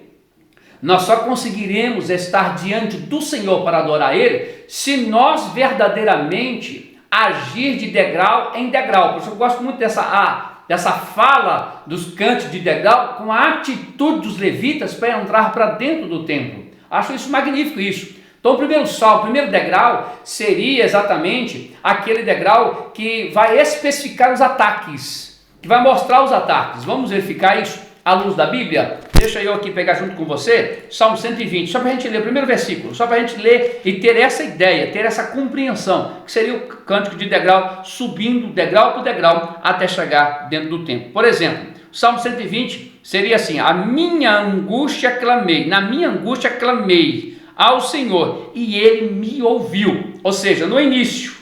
nós só conseguiremos estar diante do Senhor para adorar Ele, se nós verdadeiramente agir de degrau em degrau. Por isso eu gosto muito dessa fala dos cantos de degrau, com a atitude dos levitas para entrar para dentro do templo. Acho isso magnífico isso. Então o primeiro salmo, o primeiro degrau seria exatamente aquele degrau que vai especificar os ataques, que vai mostrar os ataques. Vamos verificar isso à luz da Bíblia? Deixa eu aqui pegar junto com você, Salmo 120, só para a gente ler o primeiro versículo, só para a gente ler e ter essa ideia, ter essa compreensão, que seria o cântico de degrau, subindo degrau por degrau, até chegar dentro do templo. Por exemplo, Salmo 120 seria assim: a minha angústia clamei, na minha angústia clamei ao Senhor, e Ele me ouviu. Ou seja, no início,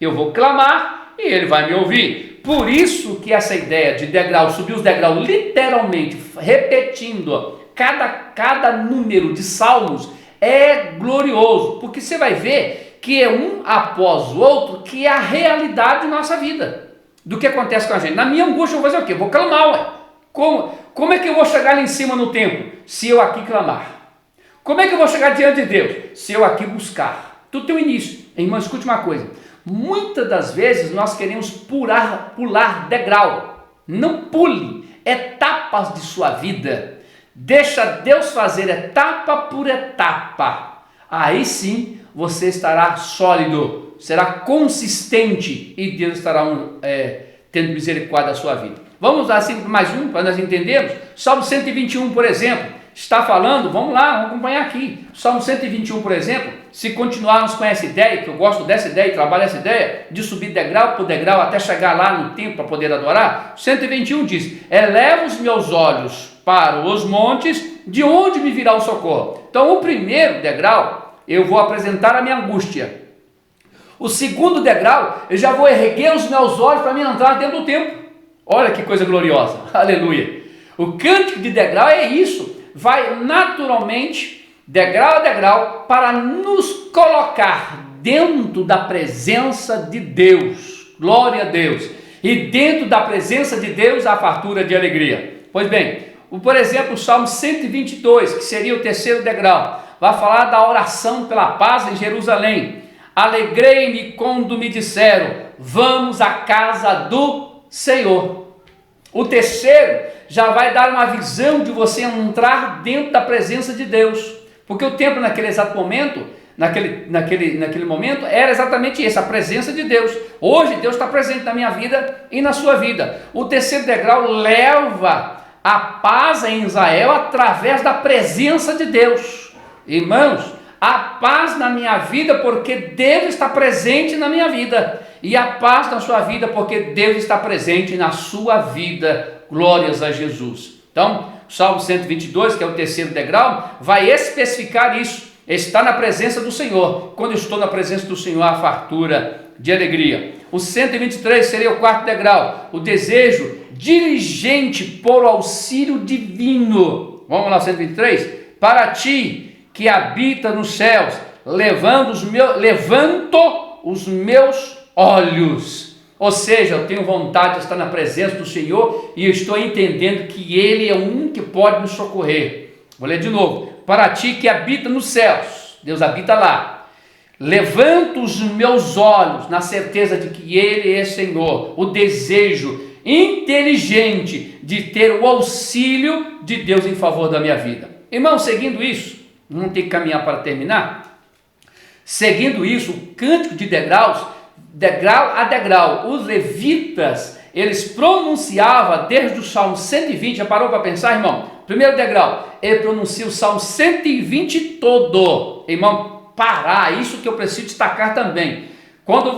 eu vou clamar, e Ele vai me ouvir. Por isso que essa ideia de degrau, subir os degraus, literalmente repetindo cada número de salmos, é glorioso, porque você vai ver que é um após o outro, que é a realidade de nossa vida, do que acontece com a gente. Na minha angústia eu vou fazer o quê? Vou clamar, ué. Como é que eu vou chegar lá em cima no templo? Se eu aqui clamar. Como é que eu vou chegar diante de Deus? Se eu aqui buscar. Tudo tem um início. Irmão, escute uma coisa. Muitas das vezes nós queremos pular degrau. Não pule etapas de sua vida. Deixa Deus fazer etapa por etapa. Aí sim você estará sólido, será consistente e Deus estará tendo misericórdia da sua vida. Vamos lá assim mais um para nós entendermos. Salmo 121, por exemplo, está falando, vamos lá, vamos acompanhar aqui. Salmo 121, por exemplo, se continuarmos com essa ideia, que eu gosto dessa ideia e trabalho essa ideia, de subir degrau por degrau até chegar lá no templo para poder adorar, 121 diz: eleva os meus olhos para os montes, de onde me virá o socorro? Então o primeiro degrau, eu vou apresentar a minha angústia. O segundo degrau, eu já vou erguer os meus olhos para me entrar dentro do templo. Olha que coisa gloriosa, aleluia. O cântico de degrau é isso. Vai naturalmente, degrau a degrau, para nos colocar dentro da presença de Deus. Glória a Deus. E dentro da presença de Deus, a fartura de alegria. Pois bem, por exemplo, o Salmo 122, que seria o terceiro degrau, vai falar da oração pela paz em Jerusalém. Alegrei-me quando me disseram, vamos à casa do Senhor. O terceiro já vai dar uma visão de você entrar dentro da presença de Deus, porque o templo naquele exato momento, naquele momento, era exatamente isso, a presença de Deus. Hoje Deus está presente na minha vida e na sua vida. O terceiro degrau leva a paz em Israel através da presença de Deus. Irmãos, a paz na minha vida porque Deus está presente na minha vida, e a paz na sua vida porque Deus está presente na sua vida. Glórias a Jesus. Então, o Salmo 122, que é o terceiro degrau, vai especificar isso. Está na presença do Senhor. Quando eu estou na presença do Senhor, a fartura de alegria. O 123 seria o quarto degrau, o desejo diligente por auxílio divino. Vamos lá, 123. Para ti que habita nos céus, levanto os meus olhos. Ou seja, eu tenho vontade de estar na presença do Senhor e eu estou entendendo que Ele é o único que pode nos socorrer. Vou ler de novo. Para ti que habita nos céus, Deus habita lá. Levanto os meus olhos na certeza de que Ele é Senhor. O desejo inteligente de ter o auxílio de Deus em favor da minha vida. Irmão, seguindo isso, não tem que caminhar para terminar. Seguindo isso, o cântico de degrau a degrau, os levitas, eles pronunciavam desde o Salmo 120, já parou para pensar, irmão? Primeiro degrau, ele pronuncia o Salmo 120 todo, irmão, parar, isso que eu preciso destacar também. Quando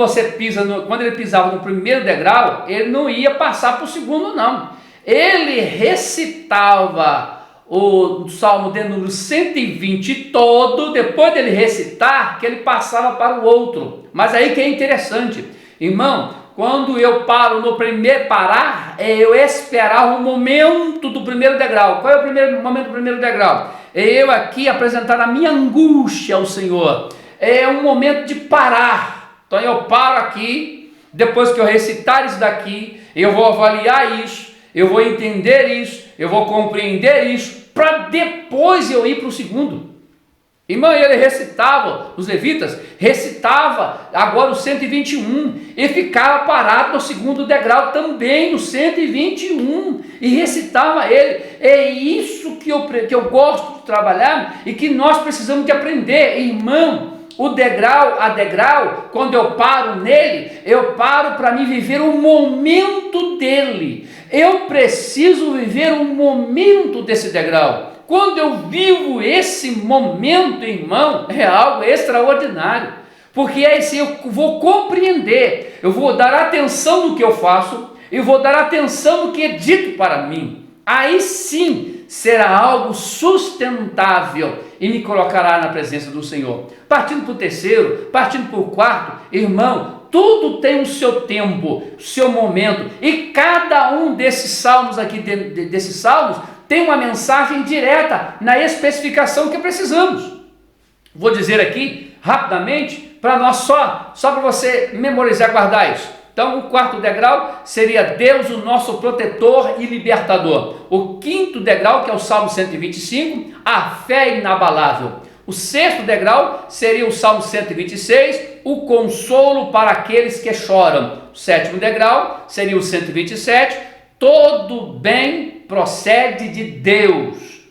ele pisava no primeiro degrau, ele não ia passar para o segundo, não. Ele recitava o Salmo de número 120 todo, depois dele recitar, que ele passava para o outro. Mas aí que é interessante, irmão, quando eu paro no primeiro parar, é eu esperar o momento do primeiro degrau. Qual é o primeiro momento do primeiro degrau? É eu aqui apresentar a minha angústia ao Senhor. É um momento de parar. Então eu paro aqui, depois que eu recitar isso daqui, eu vou avaliar isso, eu vou entender isso, eu vou compreender isso, para depois eu ir para o segundo. Irmão, ele recitava, os levitas recitava agora o 121 e ficava parado no segundo degrau também, no 121, e recitava ele. É isso que eu gosto de trabalhar e que nós precisamos de aprender, irmão. O degrau a degrau, quando eu paro nele, eu paro para me viver o momento dele. Eu preciso viver o momento desse degrau. Quando eu vivo esse momento, irmão, é algo extraordinário, porque aí sim eu vou compreender, eu vou dar atenção no que eu faço, e vou dar atenção no que é dito para mim. Aí sim será algo sustentável e me colocará na presença do Senhor. Partindo para o terceiro, partindo para o quarto, irmão, tudo tem o seu tempo, o seu momento, e cada um desses salmos aqui, desses salmos, tem uma mensagem direta na especificação que precisamos. Vou dizer aqui rapidamente para nós só para você memorizar, guardar isso. Então, o quarto degrau seria Deus, o nosso protetor e libertador. O quinto degrau, que é o Salmo 125, a fé inabalável. O sexto degrau seria o Salmo 126, o consolo para aqueles que choram. O sétimo degrau seria o 127, todo bem procede de Deus.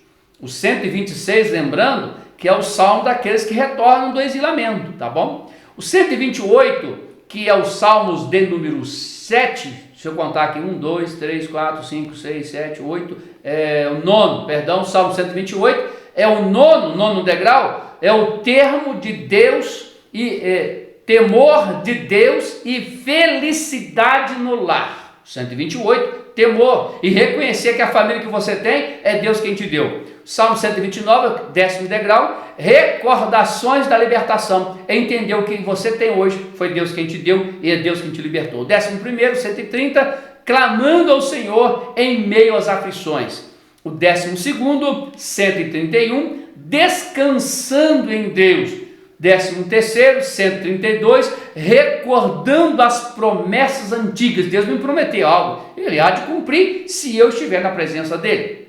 O 126, lembrando, que é o salmo daqueles que retornam do exilamento, tá bom? O 128, que é o Salmos de número 7, deixa eu contar aqui, 1, 2, 3, 4, 5, 6, 7, 8, o nono, perdão, Salmo 128, é o nono degrau, é o termo de Deus e temor de Deus e felicidade no lar. 128, temor e reconhecer que a família que você tem é Deus quem te deu. Salmo 129, décimo degrau, recordações da libertação. Entender o que você tem hoje, foi Deus quem te deu e é Deus quem te libertou. 11º, 130, clamando ao Senhor em meio às aflições. O 12º, 131, descansando em Deus. 13º, 132, recordando as promessas antigas. Deus me prometeu algo, Ele há de cumprir se eu estiver na presença dEle.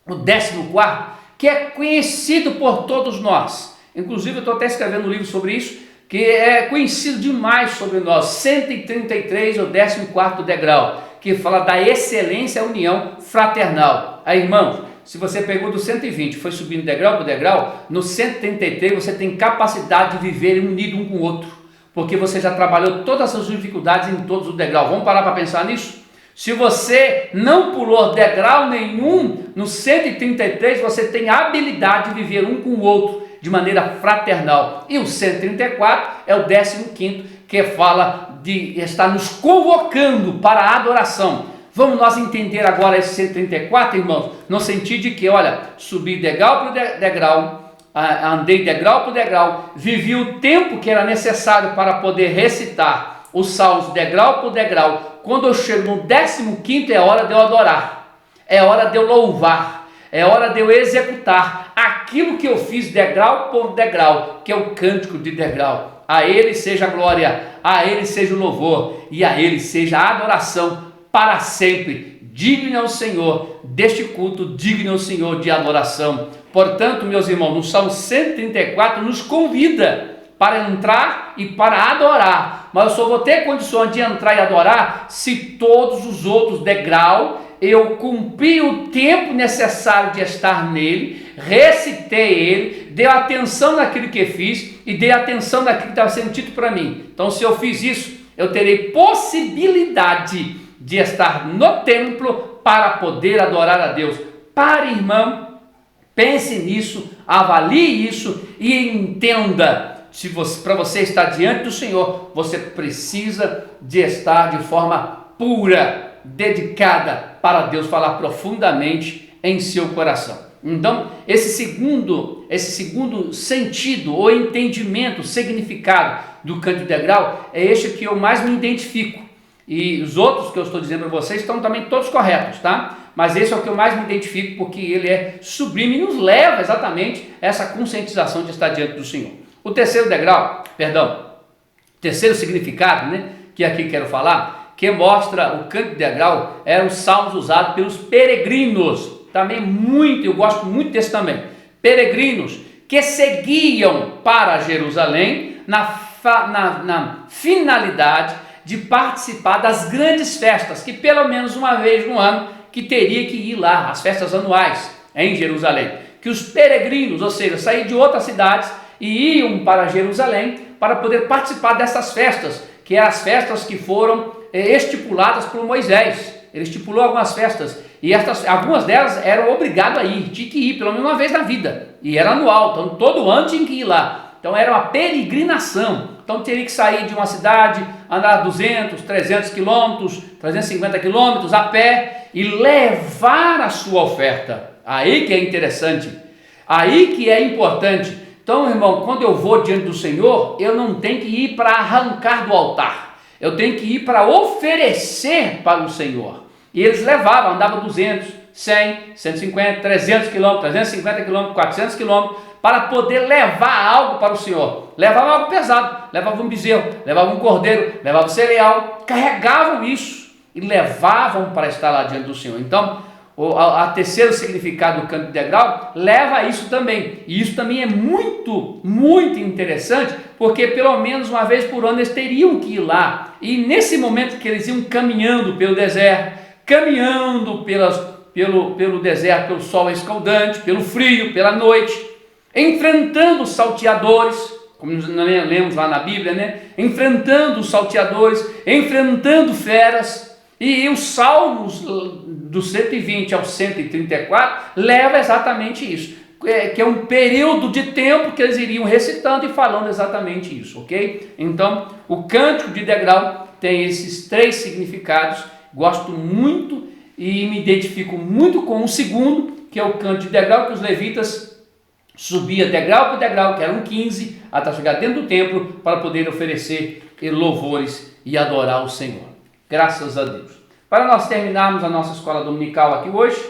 O 14º, que é conhecido por todos nós, inclusive eu estou até escrevendo um livro sobre isso, que é conhecido demais sobre nós, 133, o 14º degrau, que fala da excelência, união fraternal. Aí, irmãos, se você pegou do 120, foi subindo degrau por degrau, no 133 você tem capacidade de viver unido um com o outro, porque você já trabalhou todas as dificuldades em todos os degraus. Vamos parar para pensar nisso? Se você não pulou degrau nenhum, no 133 você tem a habilidade de viver um com o outro de maneira fraternal. E o 134 é o 15º, que fala de estar nos convocando para a adoração. Vamos nós entender agora esse 134, irmãos, no sentido de que, olha, subi degrau por degrau, andei degrau por degrau, vivi o tempo que era necessário para poder recitar os salmos degrau por degrau. Quando eu chego no 15º, é hora de eu adorar, é hora de eu louvar, é hora de eu executar aquilo que eu fiz degrau por degrau, que é o cântico de degrau. A Ele seja a glória, a Ele seja o louvor e a Ele seja a adoração para sempre. Digno é o Senhor deste culto, digno é o Senhor de adoração. Portanto, meus irmãos, no Salmo 134 nos convida para entrar e para adorar, mas eu só vou ter condições de entrar e adorar se todos os outros degraus eu cumpri o tempo necessário de estar nele, recitei ele, dei atenção naquilo que fiz e dei atenção naquilo que estava sendo dito para mim. Então, se eu fiz isso, eu terei possibilidade de estar no templo para poder adorar a Deus. Pare, irmão, pense nisso, avalie isso e entenda. Se para você estar diante do Senhor, você precisa de estar de forma pura, dedicada para Deus falar profundamente em seu coração. Então, esse segundo sentido, ou entendimento, significado do cântico integral é este que eu mais me identifico. E os outros que eu estou dizendo para vocês estão também todos corretos, tá? Mas esse é o que eu mais me identifico, porque ele é sublime e nos leva exatamente a essa conscientização de estar diante do Senhor. O terceiro significado, né, que aqui quero falar, que mostra o cântico integral, eram os salmos usados pelos peregrinos. Também eu gosto muito desse também. Peregrinos que seguiam para Jerusalém na finalidade de participar das grandes festas, que pelo menos uma vez no ano que teria que ir lá, as festas anuais em Jerusalém. Que os peregrinos, ou seja, saíam de outras cidades e iam para Jerusalém para poder participar dessas festas, que eram as festas que foram estipuladas por Moisés. Ele estipulou algumas festas e algumas delas eram obrigados a ir, tinha que ir pelo menos uma vez na vida, e era anual, então todo ano tinha que ir lá. Então era uma peregrinação, então teria que sair de uma cidade, andar 200, 300 quilômetros, 350 quilômetros a pé e levar a sua oferta. Aí que é interessante, aí que é importante. Então, irmão, quando eu vou diante do Senhor, eu não tenho que ir para arrancar do altar, eu tenho que ir para oferecer para o Senhor. E eles levavam, andavam 200, 100, 150, 300 quilômetros, 350 quilômetros, 400 quilômetros, para poder levar algo para o Senhor. Levavam algo pesado, levavam um bezerro, levavam um cordeiro, levavam cereal, carregavam isso e levavam para estar lá diante do Senhor. Então, o terceiro significado do cântico integral leva a isso também. E isso também é muito, muito interessante, porque pelo menos uma vez por ano eles teriam que ir lá. E nesse momento que eles iam caminhando pelo deserto, caminhando pelo deserto, pelo sol escaldante, pelo frio, pela noite, enfrentando os salteadores, como nós lemos lá na Bíblia, né? Enfrentando os salteadores, enfrentando feras. E os salmos do 120 ao 134 leva exatamente isso, que é um período de tempo que eles iriam recitando e falando exatamente isso, ok? Então, o cântico de degrau tem esses três significados. Gosto muito e me identifico muito com o segundo, que é o cântico de degrau, que os levitas subiam degrau por degrau, que eram 15, até chegar dentro do templo, para poder oferecer louvores e adorar o Senhor. Graças a Deus. Para nós terminarmos a nossa escola dominical aqui hoje,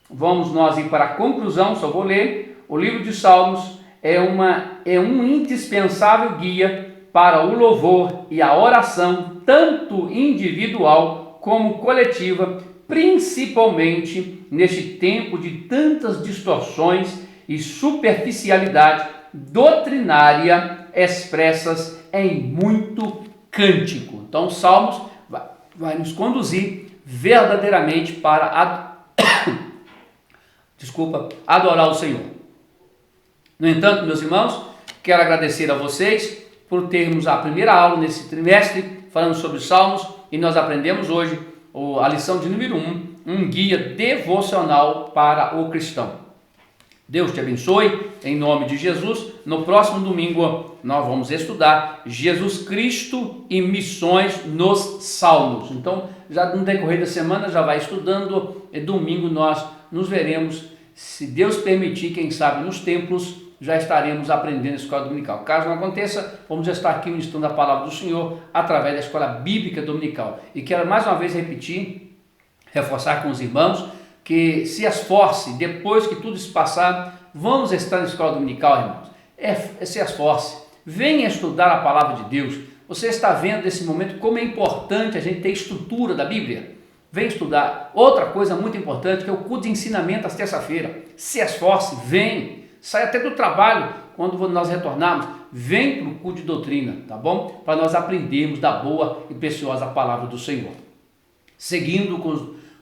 vamos nós ir para a conclusão. Só vou ler. O livro de Salmos é um indispensável guia para o louvor e a oração, tanto individual como coletiva, principalmente neste tempo de tantas distorções e superficialidade doutrinária expressas em muito cântico. Então, os Salmos vai nos conduzir verdadeiramente para adorar o Senhor. No entanto, meus irmãos, quero agradecer a vocês por termos a primeira aula nesse trimestre falando sobre os Salmos, e nós aprendemos hoje a lição de número 1, um guia devocional para o cristão. Deus te abençoe, em nome de Jesus. No próximo domingo nós vamos estudar Jesus Cristo e missões nos Salmos. Então, já no decorrer da semana já vai estudando, e domingo nós nos veremos, se Deus permitir, quem sabe nos templos, já estaremos aprendendo a escola dominical. Caso não aconteça, vamos estar aqui ministrando a palavra do Senhor através da escola bíblica dominical. E quero mais uma vez reforçar com os irmãos, que se esforce, depois que tudo isso passar, vamos estar na escola dominical, irmãos. Se esforce, venha estudar a palavra de Deus. Você está vendo nesse momento como é importante a gente ter estrutura da Bíblia. Vem estudar. Outra coisa muito importante, que é o culto de ensinamento às terça-feira. Se esforce, vem. Sai até do trabalho, quando nós retornarmos, vem para o culto de doutrina, tá bom? Para nós aprendermos da boa e preciosa palavra do Senhor. Seguindo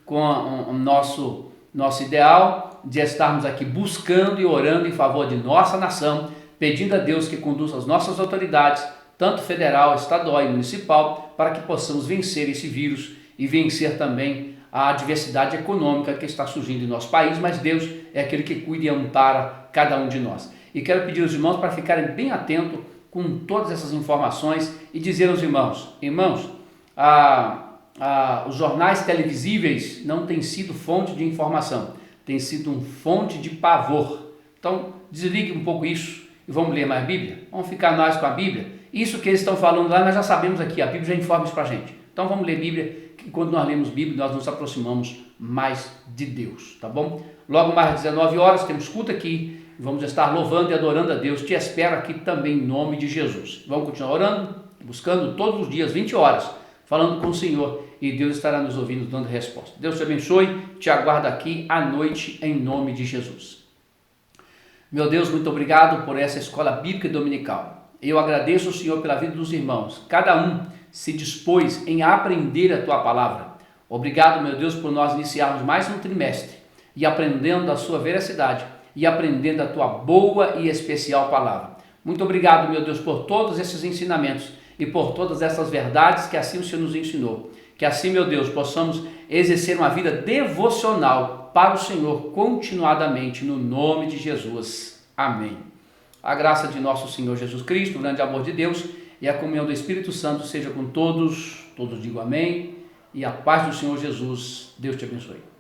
com o nosso ideal de estarmos aqui buscando e orando em favor de nossa nação, pedindo a Deus que conduza as nossas autoridades, tanto federal, estadual e municipal, para que possamos vencer esse vírus e vencer também a adversidade econômica que está surgindo em nosso país, mas Deus é aquele que cuida e ampara cada um de nós. E quero pedir aos irmãos para ficarem bem atentos com todas essas informações e dizer aos irmãos, os jornais televisíveis não têm sido fonte de informação. tem sido uma fonte de pavor. Então, desligue um pouco isso e vamos ler mais Bíblia. Vamos ficar nós com a Bíblia. Isso que eles estão falando lá, nós já sabemos aqui. A Bíblia já informa isso para a gente. Então, vamos ler Bíblia, que quando nós lemos Bíblia, nós nos aproximamos mais de Deus, tá bom? Logo mais às 19 horas, temos culto aqui. Vamos estar louvando e adorando a Deus. Te espero aqui também em nome de Jesus. Vamos continuar orando, buscando todos os dias, 20 horas, falando com o Senhor. E Deus estará nos ouvindo, dando resposta. Deus te abençoe. Te aguardo aqui à noite, em nome de Jesus. Meu Deus, muito obrigado por essa escola bíblica dominical. Eu agradeço, Senhor, pela vida dos irmãos. Cada um se dispôs em aprender a Tua palavra. Obrigado, meu Deus, por nós iniciarmos mais um trimestre e aprendendo a sua veracidade e aprendendo a Tua boa e especial palavra. Muito obrigado, meu Deus, por todos esses ensinamentos e por todas essas verdades que assim o Senhor nos ensinou. Que assim, meu Deus, possamos exercer uma vida devocional para o Senhor continuadamente, no nome de Jesus. Amém. A graça de nosso Senhor Jesus Cristo, o grande amor de Deus e a comunhão do Espírito Santo seja com todos. Todos digam amém. E a paz do Senhor Jesus. Deus te abençoe.